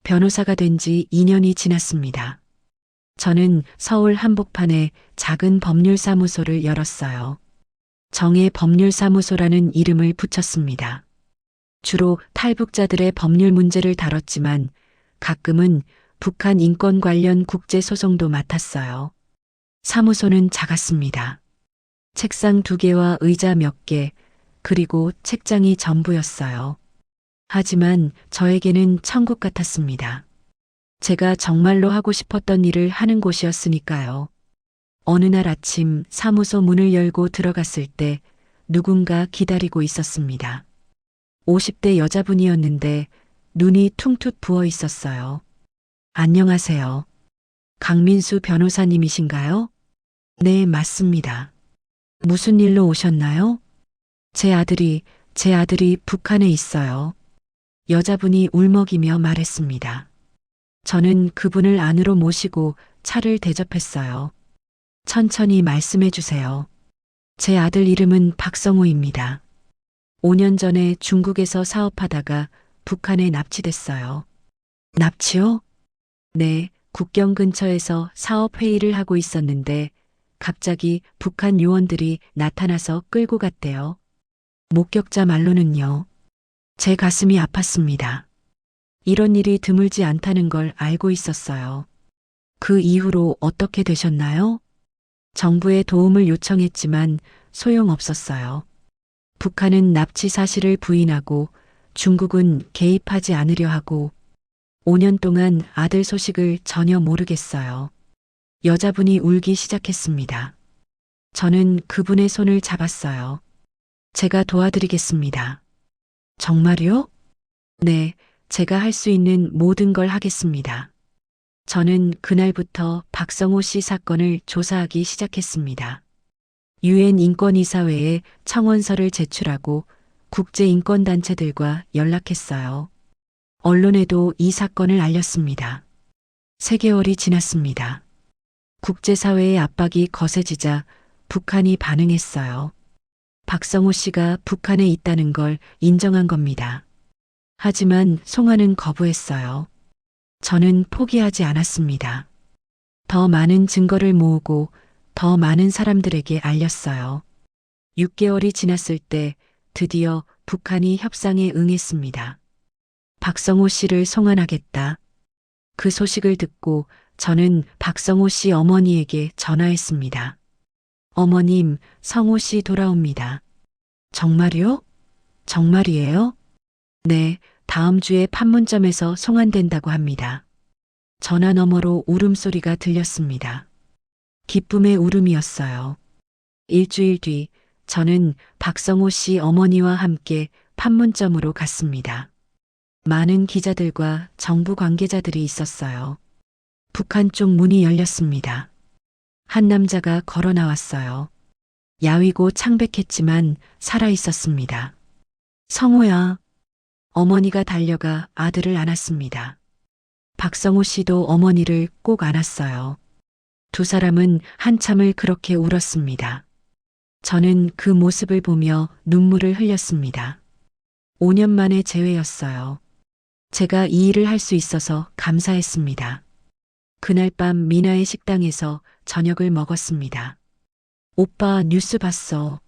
변호사가 된 지 2년이 지났습니다. 저는 서울 한복판에 작은 법률사무소를 열었어요. 정의 법률사무소라는 이름을 붙였습니다. 주로 탈북자들의 법률 문제를 다뤘지만 가끔은 북한 인권 관련 국제소송도 맡았어요. 사무소는 작았습니다. 책상 2개와 의자 몇 개, 그리고 책장이 전부였어요. 하지만 저에게는 천국 같았습니다. 제가 정말로 하고 싶었던 일을 하는 곳이었으니까요. 어느 날 아침 사무소 문을 열고 들어갔을 때 누군가 기다리고 있었습니다. 50대 여자분이었는데 눈이 퉁퉁 부어 있었어요. 안녕하세요. 강민수 변호사님이신가요? 네, 맞습니다. 무슨 일로 오셨나요? 제 아들이 북한에 있어요. 여자분이 울먹이며 말했습니다. 저는 그분을 안으로 모시고 차를 대접했어요. 천천히 말씀해 주세요. 제 아들 이름은 박성호입니다. 5년 전에 중국에서 사업하다가 북한에 납치됐어요. 납치요? 네, 국경 근처에서 사업 회의를 하고 있었는데 갑자기 북한 요원들이 나타나서 끌고 갔대요. 목격자 말로는요. 제 가슴이 아팠습니다. 이런 일이 드물지 않다는 걸 알고 있었어요. 그 이후로 어떻게 되셨나요? 정부에 도움을 요청했지만 소용없었어요. 북한은 납치 사실을 부인하고 중국은 개입하지 않으려 하고 5년 동안 아들 소식을 전혀 모르겠어요. 여자분이 울기 시작했습니다. 저는 그분의 손을 잡았어요. 제가 도와드리겠습니다. 정말요? 네, 제가 할 수 있는 모든 걸 하겠습니다. 저는 그날부터 박성호 씨 사건을 조사하기 시작했습니다. 유엔 인권이사회에 청원서를 제출하고 국제인권단체들과 연락했어요. 언론에도 이 사건을 알렸습니다. 3개월이 지났습니다. 국제사회의 압박이 거세지자 북한이 반응했어요. 박성호 씨가 북한에 있다는 걸 인정한 겁니다. 하지만 송환은 거부했어요. 저는 포기하지 않았습니다. 더 많은 증거를 모으고 더 많은 사람들에게 알렸어요. 6개월이 지났을 때 드디어 북한이 협상에 응했습니다. 박성호 씨를 송환하겠다. 그 소식을 듣고 저는 박성호 씨 어머니에게 전화했습니다. 어머님, 성호 씨 돌아옵니다. 정말요? 정말이에요? 네, 다음 주에 판문점에서 송환된다고 합니다. 전화 너머로 울음소리가 들렸습니다. 기쁨의 울음이었어요. 일주일 뒤 저는 박성호 씨 어머니와 함께 판문점으로 갔습니다. 많은 기자들과 정부 관계자들이 있었어요. 북한 쪽 문이 열렸습니다. 한 남자가 걸어 나왔어요. 야위고 창백했지만 살아 있었습니다. 성호야. 어머니가 달려가 아들을 안았습니다. 박성호 씨도 어머니를 꼭 안았어요. 두 사람은 한참을 그렇게 울었습니다. 저는 그 모습을 보며 눈물을 흘렸습니다. 5년 만의 재회였어요. 제가 이 일을 할 수 있어서 감사했습니다. 그날 밤 미나의 식당에서 저녁을 먹었습니다. 오빠 뉴스 봤어.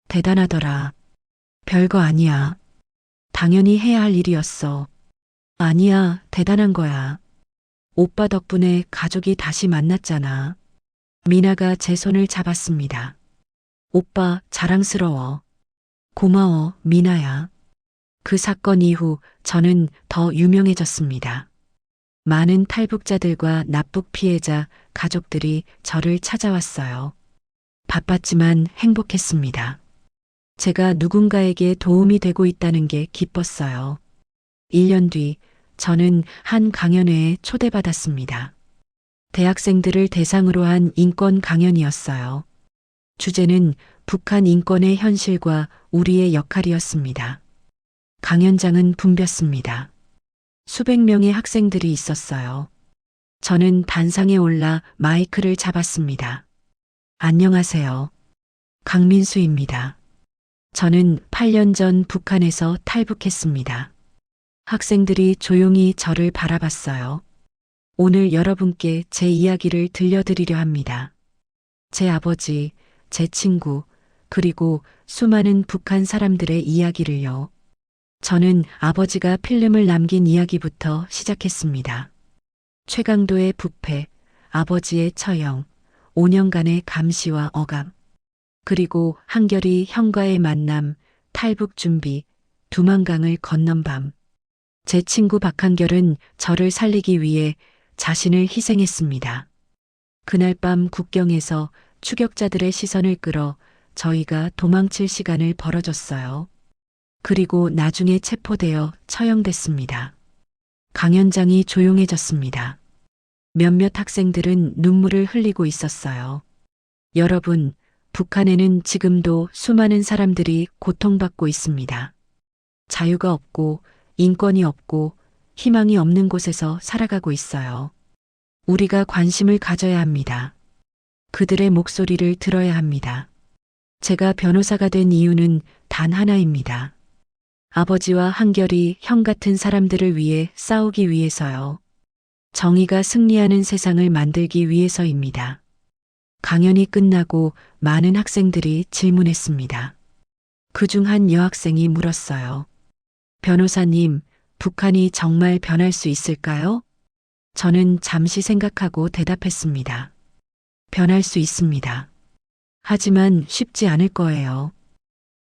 대단하더라. 별거 아니야. 당연히 해야 할 일이었어. 아니야, 대단한 거야. 오빠 덕분에 가족이 다시 만났잖아. 미나가 제 손을 잡았습니다. 오빠, 자랑스러워. 고마워, 미나야. 그 사건 이후 저는 더 유명해졌습니다. 많은 탈북자들과 납북 피해자 가족들이 저를 찾아왔어요. 바빴지만 행복했습니다. 제가 누군가에게 도움이 되고 있다는 게 기뻤어요. 1년 뒤 저는 한 강연회에 초대받았습니다. 대학생들을 대상으로 한 인권 강연이었어요. 주제는 북한 인권의 현실과 우리의 역할이었습니다. 강연장은 붐볐습니다. 수백 명의 학생들이 있었어요. 저는 단상에 올라 마이크를 잡았습니다. 안녕하세요. 강민수입니다. 저는 8년 전 북한에서 탈북했습니다. 학생들이 조용히 저를 바라봤어요. 오늘 여러분께 제 이야기를 들려드리려 합니다. 제 아버지, 제 친구, 그리고 수많은 북한 사람들의 이야기를요. 저는 아버지가 필름을 남긴 이야기부터 시작했습니다. 최강도의 부패, 아버지의 처형, 5년간의 감시와 억압, 그리고 한결이 형과의 만남, 탈북 준비, 두만강을 건넌 밤. 제 친구 박한결은 저를 살리기 위해 자신을 희생했습니다. 그날 밤 국경에서 추격자들의 시선을 끌어 저희가 도망칠 시간을 벌어줬어요. 그리고 나중에 체포되어 처형됐습니다. 강연장이 조용해졌습니다. 몇몇 학생들은 눈물을 흘리고 있었어요. 여러분, 북한에는 지금도 수많은 사람들이 고통받고 있습니다. 자유가 없고 인권이 없고 희망이 없는 곳에서 살아가고 있어요. 우리가 관심을 가져야 합니다. 그들의 목소리를 들어야 합니다. 제가 변호사가 된 이유는 단 하나입니다. 아버지와 한결이 형 같은 사람들을 위해 싸우기 위해서요. 정의가 승리하는 세상을 만들기 위해서입니다. 강연이 끝나고 많은 학생들이 질문했습니다. 그중 한 여학생이 물었어요. 변호사님, 북한이 정말 변할 수 있을까요? 저는 잠시 생각하고 대답했습니다. 변할 수 있습니다. 하지만 쉽지 않을 거예요.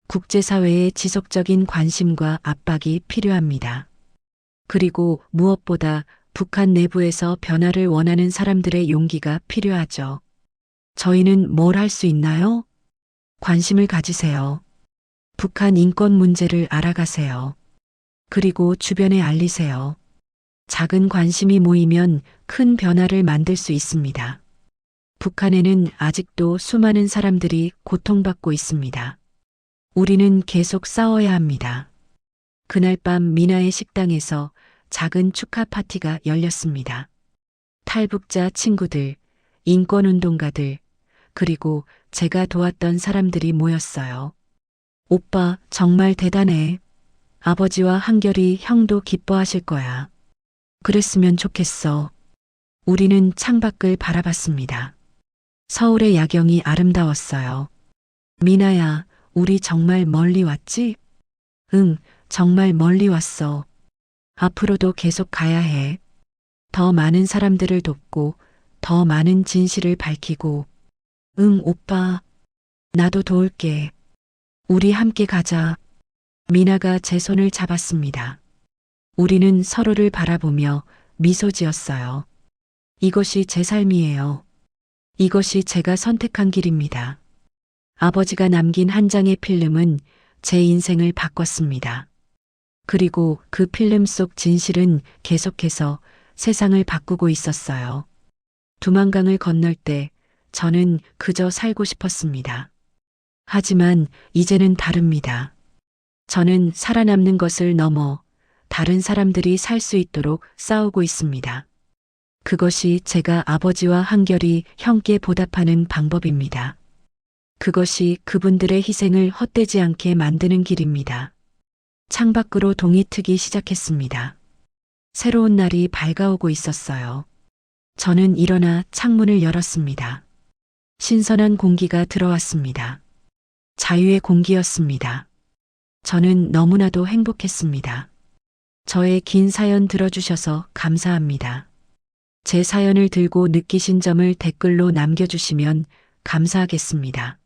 국제사회의 지속적인 관심과 압박이 필요합니다. 그리고 무엇보다 북한 내부에서 변화를 원하는 사람들의 용기가 필요하죠. 저희는 뭘 할 수 있나요? 관심을 가지세요. 북한 인권 문제를 알아가세요. 그리고 주변에 알리세요. 작은 관심이 모이면 큰 변화를 만들 수 있습니다. 북한에는 아직도 수많은 사람들이 고통받고 있습니다. 우리는 계속 싸워야 합니다. 그날 밤 미나의 식당에서 작은 축하 파티가 열렸습니다. 탈북자 친구들, 인권운동가들, 그리고 제가 도왔던 사람들이 모였어요. 오빠, 정말 대단해. 아버지와 한결이 형도 기뻐하실 거야. 그랬으면 좋겠어. 우리는 창밖을 바라봤습니다. 서울의 야경이 아름다웠어요. 미나야, 우리 정말 멀리 왔지? 응, 정말 멀리 왔어. 앞으로도 계속 가야 해. 더 많은 사람들을 돕고, 더 많은 진실을 밝히고. 응, 오빠. 나도 도울게. 우리 함께 가자. 미나가 제 손을 잡았습니다. 우리는 서로를 바라보며 미소 지었어요. 이것이 제 삶이에요. 이것이 제가 선택한 길입니다. 아버지가 남긴 한 장의 필름은 제 인생을 바꿨습니다. 그리고 그 필름 속 진실은 계속해서 세상을 바꾸고 있었어요. 두만강을 건널 때 저는 그저 살고 싶었습니다. 하지만 이제는 다릅니다. 저는 살아남는 것을 넘어 다른 사람들이 살 수 있도록 싸우고 있습니다. 그것이 제가 아버지와 한결이 형께 보답하는 방법입니다. 그것이 그분들의 희생을 헛되지 않게 만드는 길입니다. 창밖으로 동이 트기 시작했습니다. 새로운 날이 밝아오고 있었어요. 저는 일어나 창문을 열었습니다. 신선한 공기가 들어왔습니다. 자유의 공기였습니다. 저는 너무나도 행복했습니다. 저의 긴 사연 들어주셔서 감사합니다. 제 사연을 들고 느끼신 점을 댓글로 남겨주시면 감사하겠습니다.